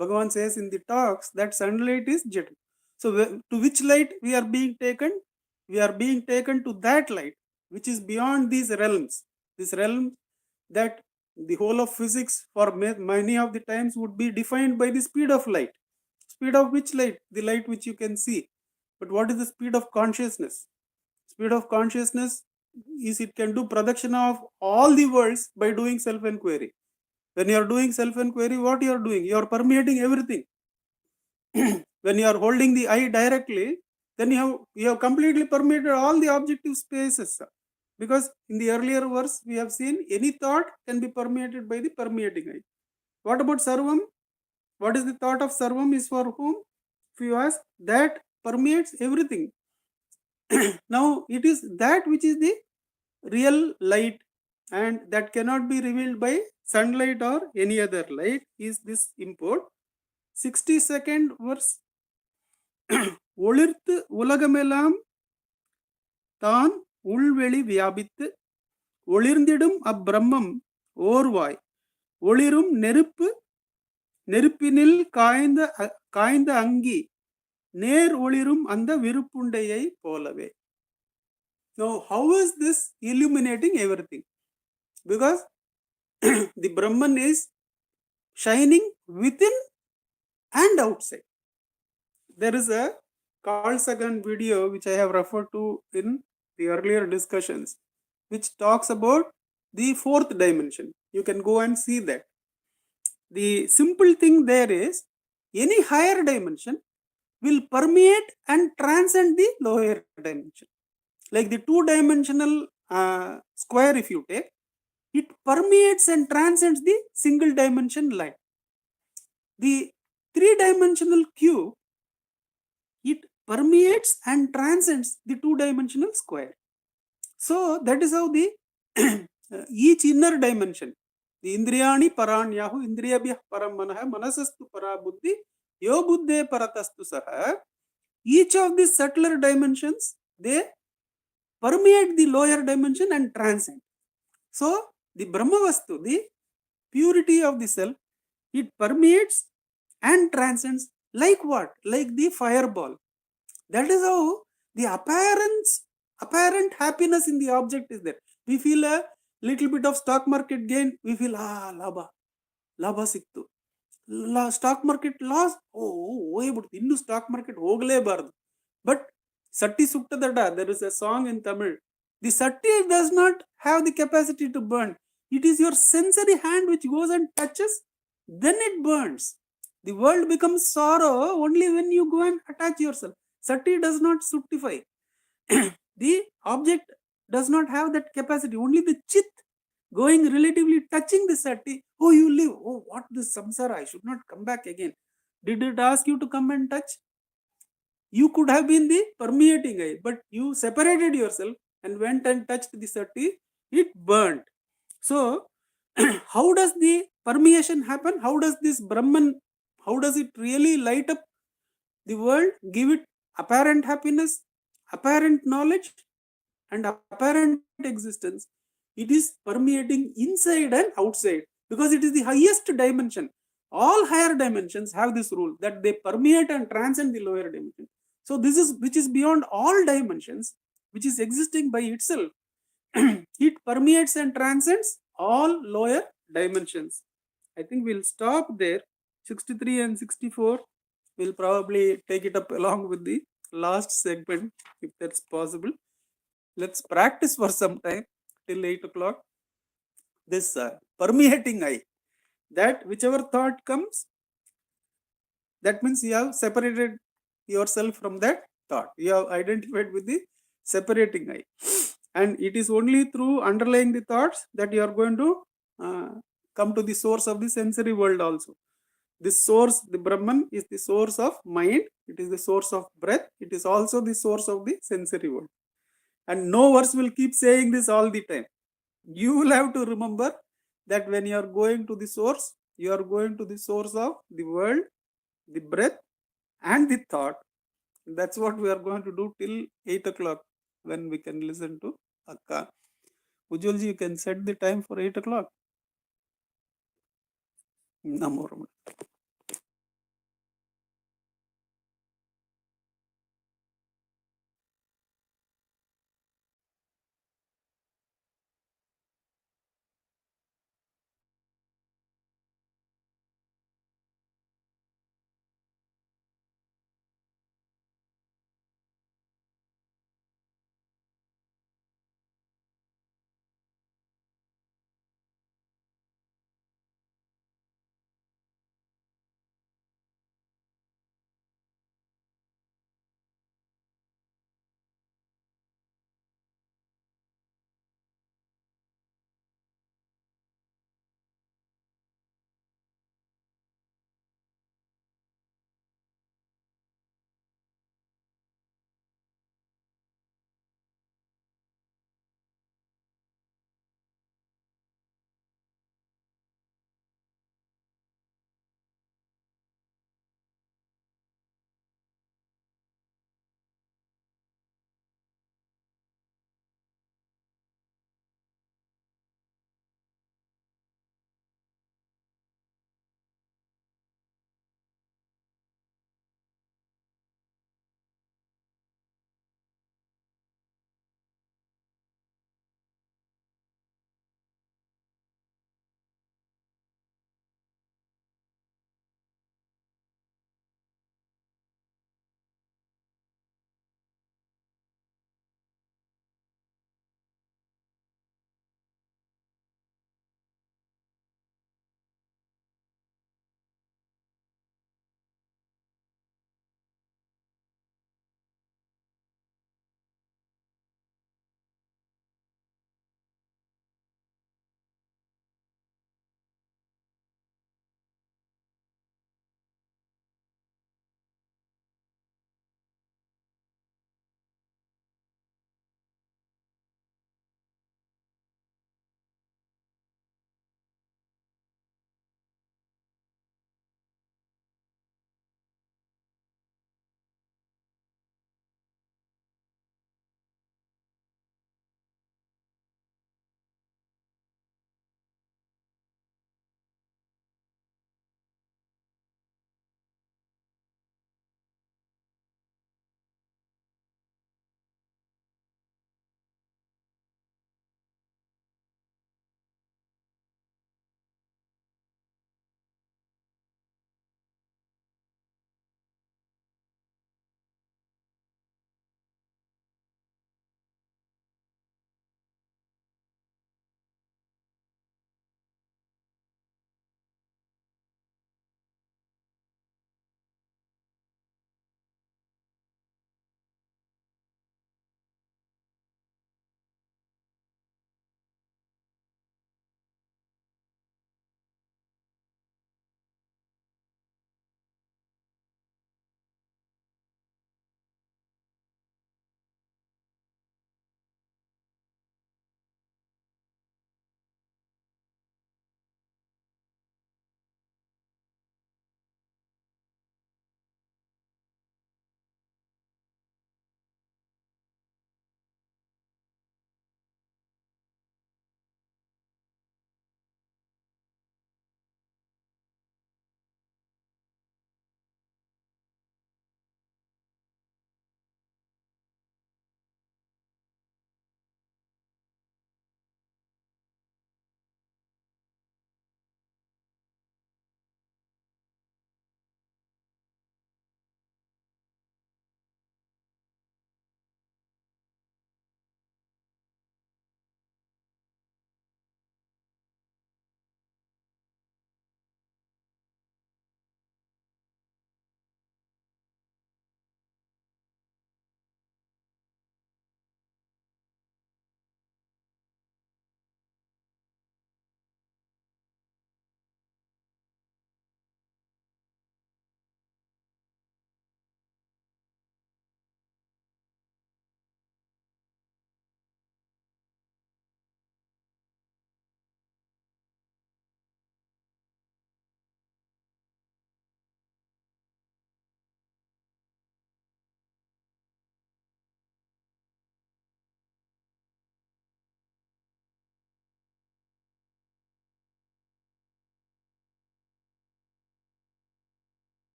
Bhagavan says in the talks that sunlight is Jadam. So to which light we are being taken? We are being taken to that light which is beyond these realms. This realm that the whole of physics for many of the times would be defined by the speed of light. Speed of which light? The light which you can see. But what is the speed of consciousness? Speed of consciousness is it can do production of all the worlds by doing self-enquiry. When you are doing self-enquiry, what you are doing? You are permeating everything. When you are holding the eye directly, then you have completely permeated all the objective spaces. Because in the earlier verse, we have seen any thought can be permeated by the permeating eye. What about Sarvam? What is the thought of Sarvam is for whom? If you ask, that permeates everything. Now, it is that which is the real light and that cannot be revealed by sunlight or any other light is this import. 62nd verse. ஒளிர்த்து உலகமெல்லாம் தான் உள்வெளி வியாபித்து ஒளிர்ந்திடும் அப்பிரம்மம் ஓர்வாய் ஒளிரும் நெருப்பு நெருப்பினில் காய்ந்த அங்கி நேர் ஒளிரும் அந்த விருப்புண்டையை போலவே. Now, how is this illuminating everything? Because the Brahman is shining within and outside. There is a Carl Sagan video which I have referred to in the earlier discussions, which talks about the fourth dimension. You can go and see that. The simple thing there is any higher dimension will permeate and transcend the lower dimension. Like the two-dimensional square, if you take, it permeates and transcends the single dimension line. The three-dimensional cube, it permeates and transcends the two-dimensional square. So that is how the each inner dimension, the indriyani paranyahu indriyabhyah param manah manasastu para buddhi yo buddhe paratastu saha, each of these subtler dimensions, they permeate the lower dimension and transcend. So the Brahmavastu, the purity of the self, it permeates and transcends like what? Like the fireball. That is how the apparent happiness in the object is there. We feel a little bit of stock market gain, we feel labha siktu. Stock market loss, ಹೋಗ್ಬಿಡ್ತು, ಇನ್ನು stock market ಹೋಗಲೇಬಾರದು. But Satti Suktadada, there is a song in Tamil. The Satti does not have the capacity to burn. It is your sensory hand which goes and touches, then it burns. The world becomes sorrow only when you go and attach yourself. Sati does not suttify. The object does not have that capacity. Only the chit going relatively touching the Sati. Oh, you live. Oh, what this samsara? I should not come back again. Did it ask you to come and touch? You could have been the permeating eye, but you separated yourself and went and touched the Sati. It burned. So, how does the permeation happen? How does this Brahman, how does it really light up the world, give it apparent happiness, apparent knowledge, and apparent existence? It is permeating inside and outside because it is the highest dimension. All higher dimensions have this rule that they permeate and transcend the lower dimension. So this is which is beyond all dimensions, which is existing by itself. It permeates and transcends all lower dimensions. I think we'll stop there. 63 and 64, we'll probably take it up along with the last segment if that's possible. Let's practice for some time till 8 o'clock. This permeating eye, that whichever thought comes, that means you have separated yourself from that thought. You have identified with the separating eye. And it is only through underlying the thoughts that you are going to uh, come to the source of the sensory world also. This source, the Brahman, is the source of mind. It is the source of breath. It is also the source of the sensory world. And no verse will keep saying this all the time. You will have to remember that when you are going to the source, you are going to the source of the world, the breath, and the thought. That's what we are going to do till 8 o'clock when we can listen to Akka. Ujjwalji, you can set the time for 8 o'clock. Namo Ramana.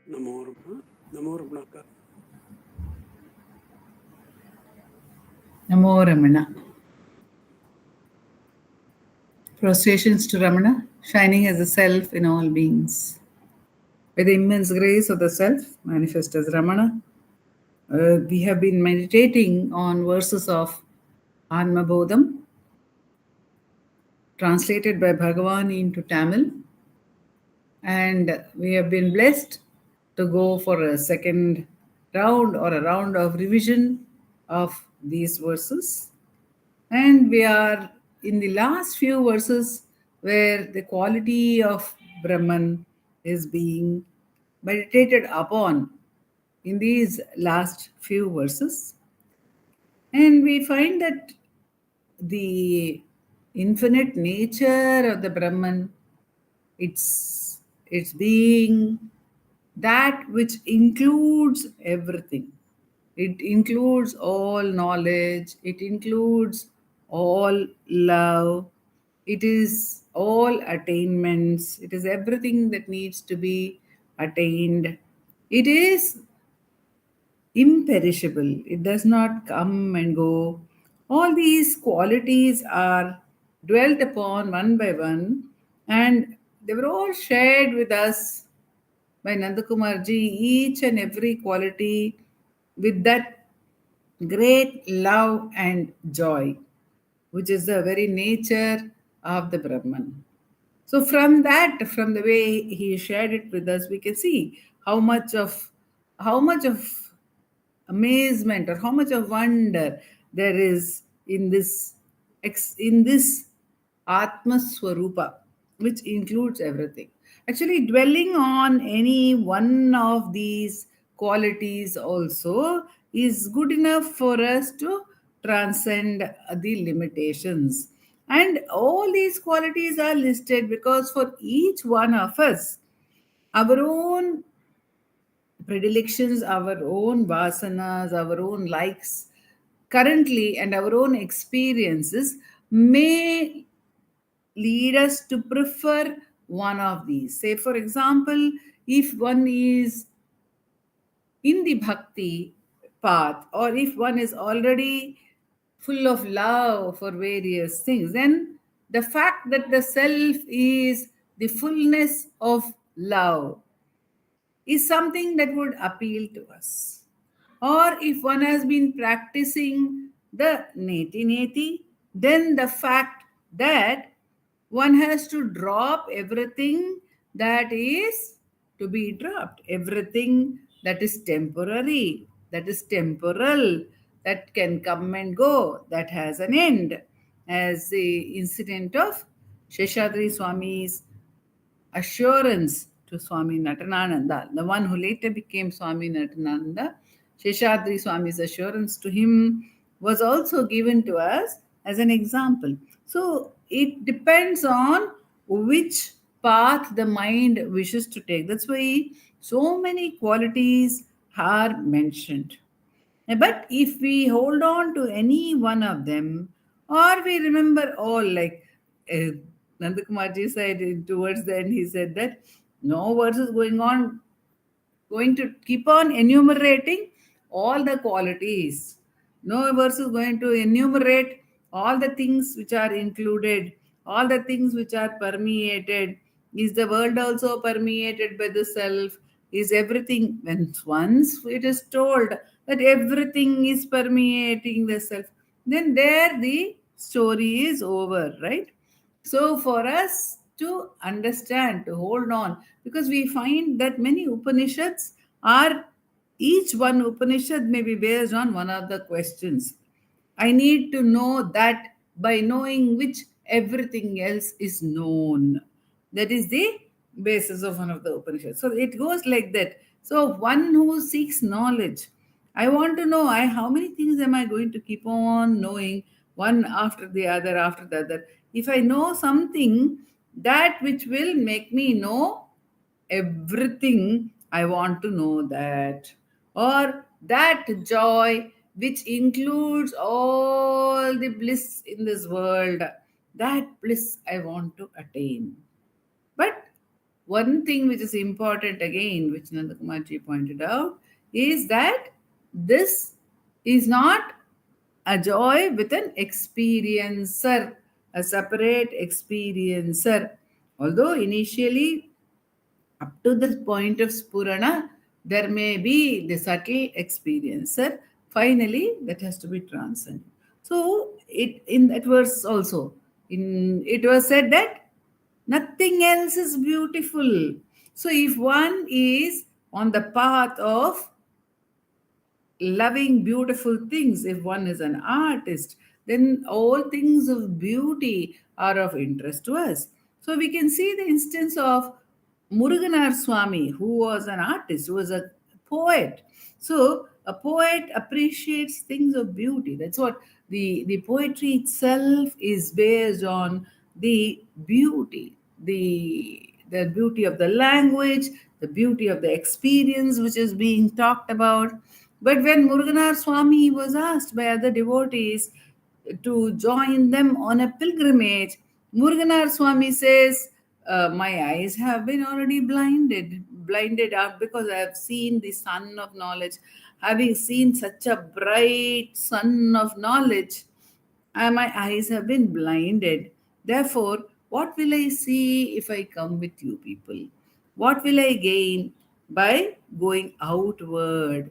Namo Ramana. Namo Ramana. Namo Ramana. Prostrations to Ramana, shining as the self in all beings. By the immense grace of the self, manifest as Ramana, we have been meditating on verses of Anma bodham, translated by Bhagavan into Tamil, and we have been blessed to go for a second round or a round of revision of these verses. And we are in the last few verses where the quality of Brahman is being meditated upon in these last few verses. And we find that the infinite nature of the Brahman, it's being that which includes everything. It includes all knowledge, it includes all love, it is all attainments, it is everything that needs to be attained. It is imperishable, it does not come and go. All these qualities are dwelt upon one by one, and they were all shared with us by Nandakumar ji, each and every quality with that great love and joy, which is the very nature of the Brahman. So from that, from the way he shared it with us, we can see how much of amazement or how much of wonder there is in this Atma Swarupa, which includes everything. Actually, dwelling on any one of these qualities also is good enough for us to transcend the limitations. And all these qualities are listed because for each one of us, our own predilections, our own vasanas, our own likes currently, and our own experiences may lead us to prefer one of these. Say, for example, if one is in the bhakti path, or if one is already full of love for various things, then the fact that the self is the fullness of love is something that would appeal to us. Or if one has been practicing the neti neti, then the fact that one has to drop everything that is to be dropped, everything that is temporary, that is temporal, that can come and go, that has an end, as the incident of Sheshadri Swami's assurance to Swami Natanananda, the one who later became Swami Natanananda. Sheshadri Swami's assurance to him was also given to us as an example. So it depends on which path the mind wishes to take. That's why so many qualities are mentioned. But if we hold on to any one of them, or we remember all, like uh, Nandakumarji said towards the end, he said that no verse is going to keep on enumerating all the qualities. No verse is going to enumerate all the things which are included, all the things which are permeated. Is the world also permeated by the self? Is everything, when once it is told that everything is permeating the self, then there the story is over, right? So, for us to understand, to hold on, because we find that many Upanishads are, each one Upanishad may be based on one of the questions. I need to know that by knowing which everything else is known. That is the basis of one of the Upanishads. So it goes like that. So one who seeks knowledge, I want to know how many things am I going to keep on knowing one after the other. If I know something, that which will make me know everything, I want to know that. or that joy which includes all the bliss in this world, that bliss I want to attain. But one thing which is important again, which Nandakumarji pointed out, is that this is not a joy with an experiencer, a separate experiencer. Although initially, up to the point of Spurana, there may be the subtle experiencer. Finally, that has to be transcended. So, it in that verse also, it was said that nothing else is beautiful. So, if one is on the path of loving beautiful things, if one is an artist, then all things of beauty are of interest to us. So we can see the instance of Muruganar Swami, who was an artist, who was a poet. So a poet appreciates things of beauty. That's what the poetry itself is based on, the beauty, the beauty of the language, the beauty of the experience which is being talked about. But when Muruganar Swami was asked by other devotees to join them on a pilgrimage, Muruganar Swami says, my eyes have been already blinded out because I have seen the sun of knowledge. Having seen such a bright sun of knowledge, my eyes have been blinded. Therefore, what will I see if I come with you people? What will I gain by going outward?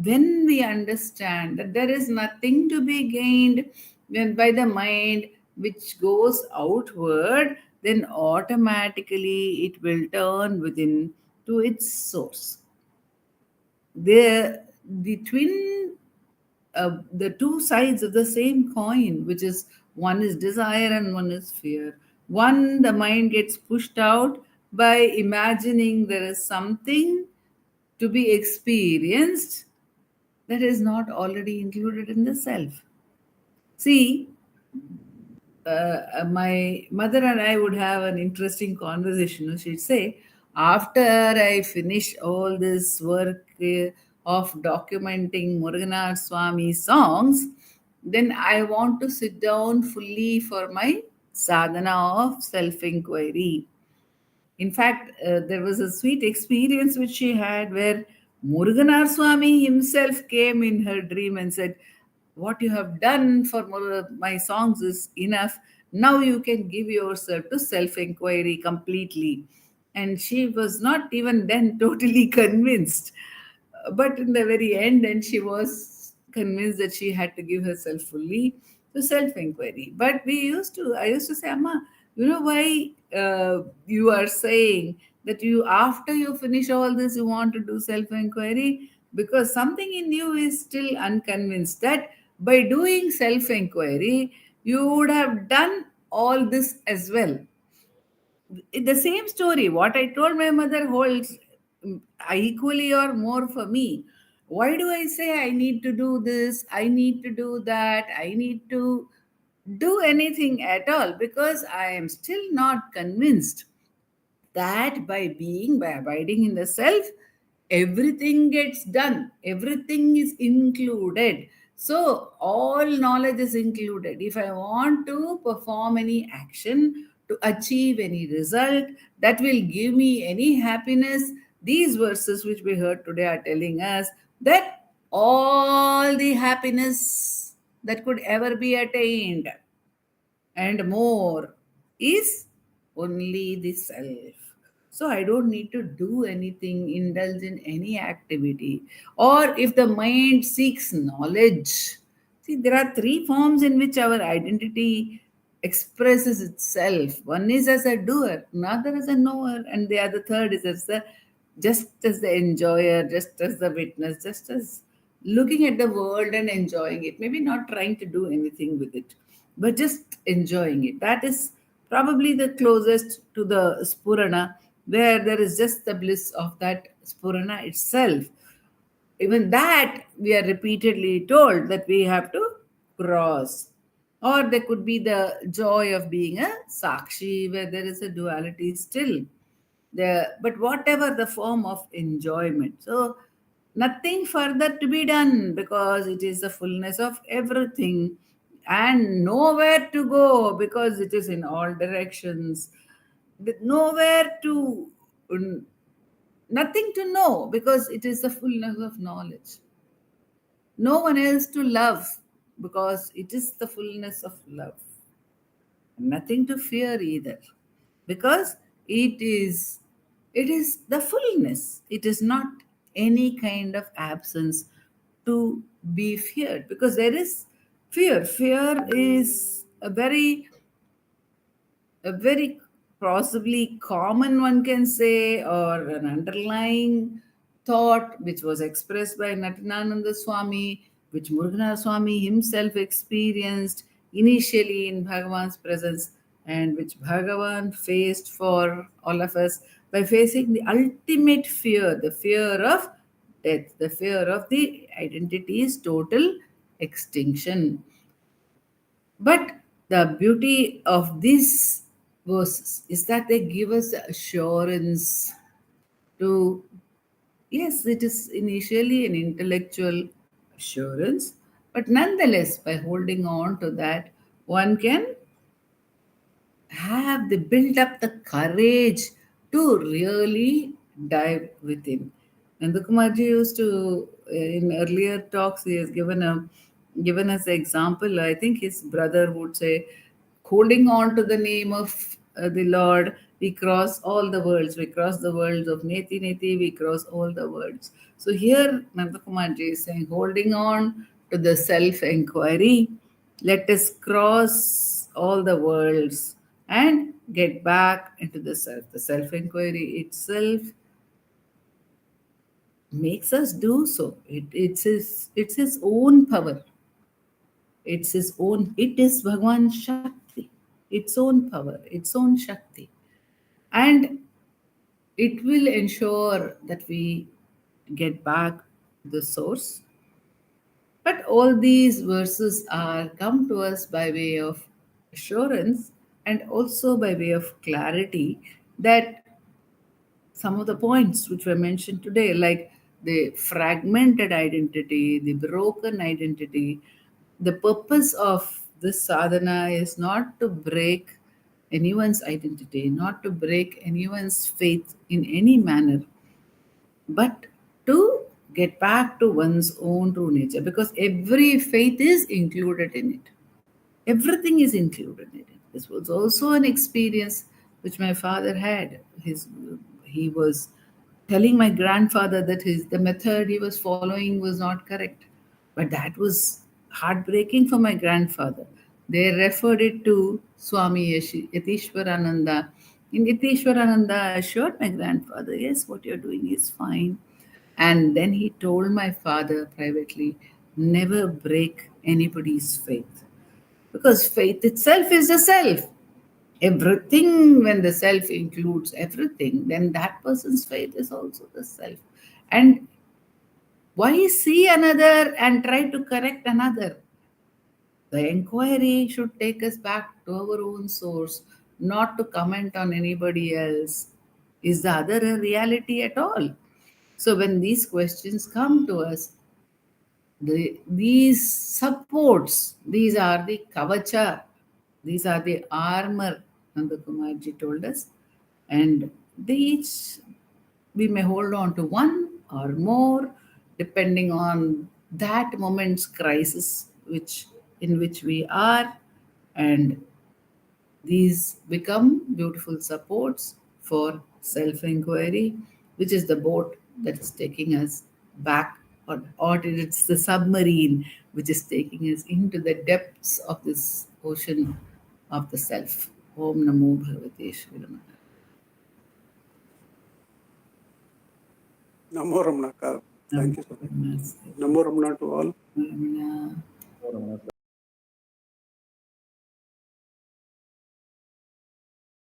When we understand that there is nothing to be gained when by the mind which goes outward, then automatically it will turn within to its source. The twin, the two sides of the same coin, which is one is desire and one is fear. One, the mind gets pushed out by imagining there is something to be experienced that is not already included in the self. See, my mother and I would have an interesting conversation. She'd say, after I finish all this work of documenting Muruganar Swami songs, then I want to sit down fully for my sadhana of self inquiry. In fact, there was a sweet experience which she had where Muruganar Swami himself came in her dream and said, what you have done for my songs is enough. Now you can give yourself to self inquiry completely. And she was not even then totally convinced. But in the very end, and she was convinced that she had to give herself fully to self inquiry. But I used to say, Amma, you know why you are saying that you, after you finish all this, you want to do self inquiry? Because something in you is still unconvinced that by doing self inquiry, you would have done all this as well. The same story, what I told my mother holds equally or more for me. Why do I say I need to do this? I need to do that. I need to do anything at all because I am still not convinced that by abiding in the self, everything gets done, everything is included. So all knowledge is included. If I want to perform any action to achieve any result that will give me any happiness, these verses which we heard today are telling us that all the happiness that could ever be attained and more is only the self. So I don't need to do anything, indulge in any activity. Or if the mind seeks knowledge, see, there are three forms in which our identity expresses itself. One is as a doer, another as a knower, and the other third is as the just as the enjoyer, just as the witness, just as looking at the world and enjoying it, maybe not trying to do anything with it, but just enjoying it. That is probably the closest to the Spurana, where there is just the bliss of that Spurana itself. Even that, we are repeatedly told that we have to cross. Or there could be the joy of being a Sakshi, where there is a duality still. But whatever the form of enjoyment. So Nothing further to be done because it is the fullness of everything, and nowhere to go because it is in all directions. Nowhere to, nothing to know because it is the fullness of knowledge. No one else to love because it is the fullness of love. Nothing to fear either because it is the fullness. It is not any kind of absence to be feared, because there is fear is a very possibly common, one can say, or an underlying thought which was expressed by Natanananda Swami, which Muruganatha Swami himself experienced initially in Bhagavan's presence, and which Bhagavan faced for all of us by facing the ultimate fear, the fear of death, the fear of the identity's total extinction. But the beauty of these verses is that they give us the assurance to, yes, it is initially an intellectual assurance, but nonetheless, by holding on to that, one can have the build up the courage to really dive within. And the Kumarji used to, in earlier talks, he has given us the example. I think his brother would say, holding on to the name of the Lord, we cross all the worlds. We cross the worlds of Neti Neti, we cross all the worlds. So here, Nandakumar is saying, holding on to the self-enquiry, let us cross all the worlds and get back into the self. The self-enquiry itself makes us do so. It's his own power. It's his own. It is Bhagwan Shakti. Its own power. Its own Shakti, and it will ensure that we get back to the source. But all these verses are come to us by way of assurance and also by way of clarity that some of the points which were mentioned today, like the fragmented identity, the broken identity, the purpose of this sadhana is not to break anyone's identity, not to break anyone's faith in any manner, but to get back to one's own true nature, because every faith is included in it. Everything is included in it. This was also an experience which my father had. He was telling my grandfather that the method he was following was not correct, but that was heartbreaking for my grandfather. They referred it to Swami Yatishwarananda. And Yatishwarananda assured my grandfather, yes, what you're doing is fine. And then he told my father privately, never break anybody's faith, because faith itself is the self. Everything, when the self includes everything, then that person's faith is also the self. And why see another and try to correct another? The inquiry should take us back to our own source, not to comment on anybody else. Is the other a reality at all? So when these questions come to us, these supports, these are the kavacha, these are the armor, Nandakumarji told us, and they each, we may hold on to one or more depending on that moment's crisis in which we are, and these become beautiful supports for self inquiry, which is the boat that is taking us back, or it's the submarine which is taking us into the depths of this ocean of the self. Om Namo Bhagavate Shri Namo Ramana. Thank you so much. Ramana. Namo Ramana to all. Ramana.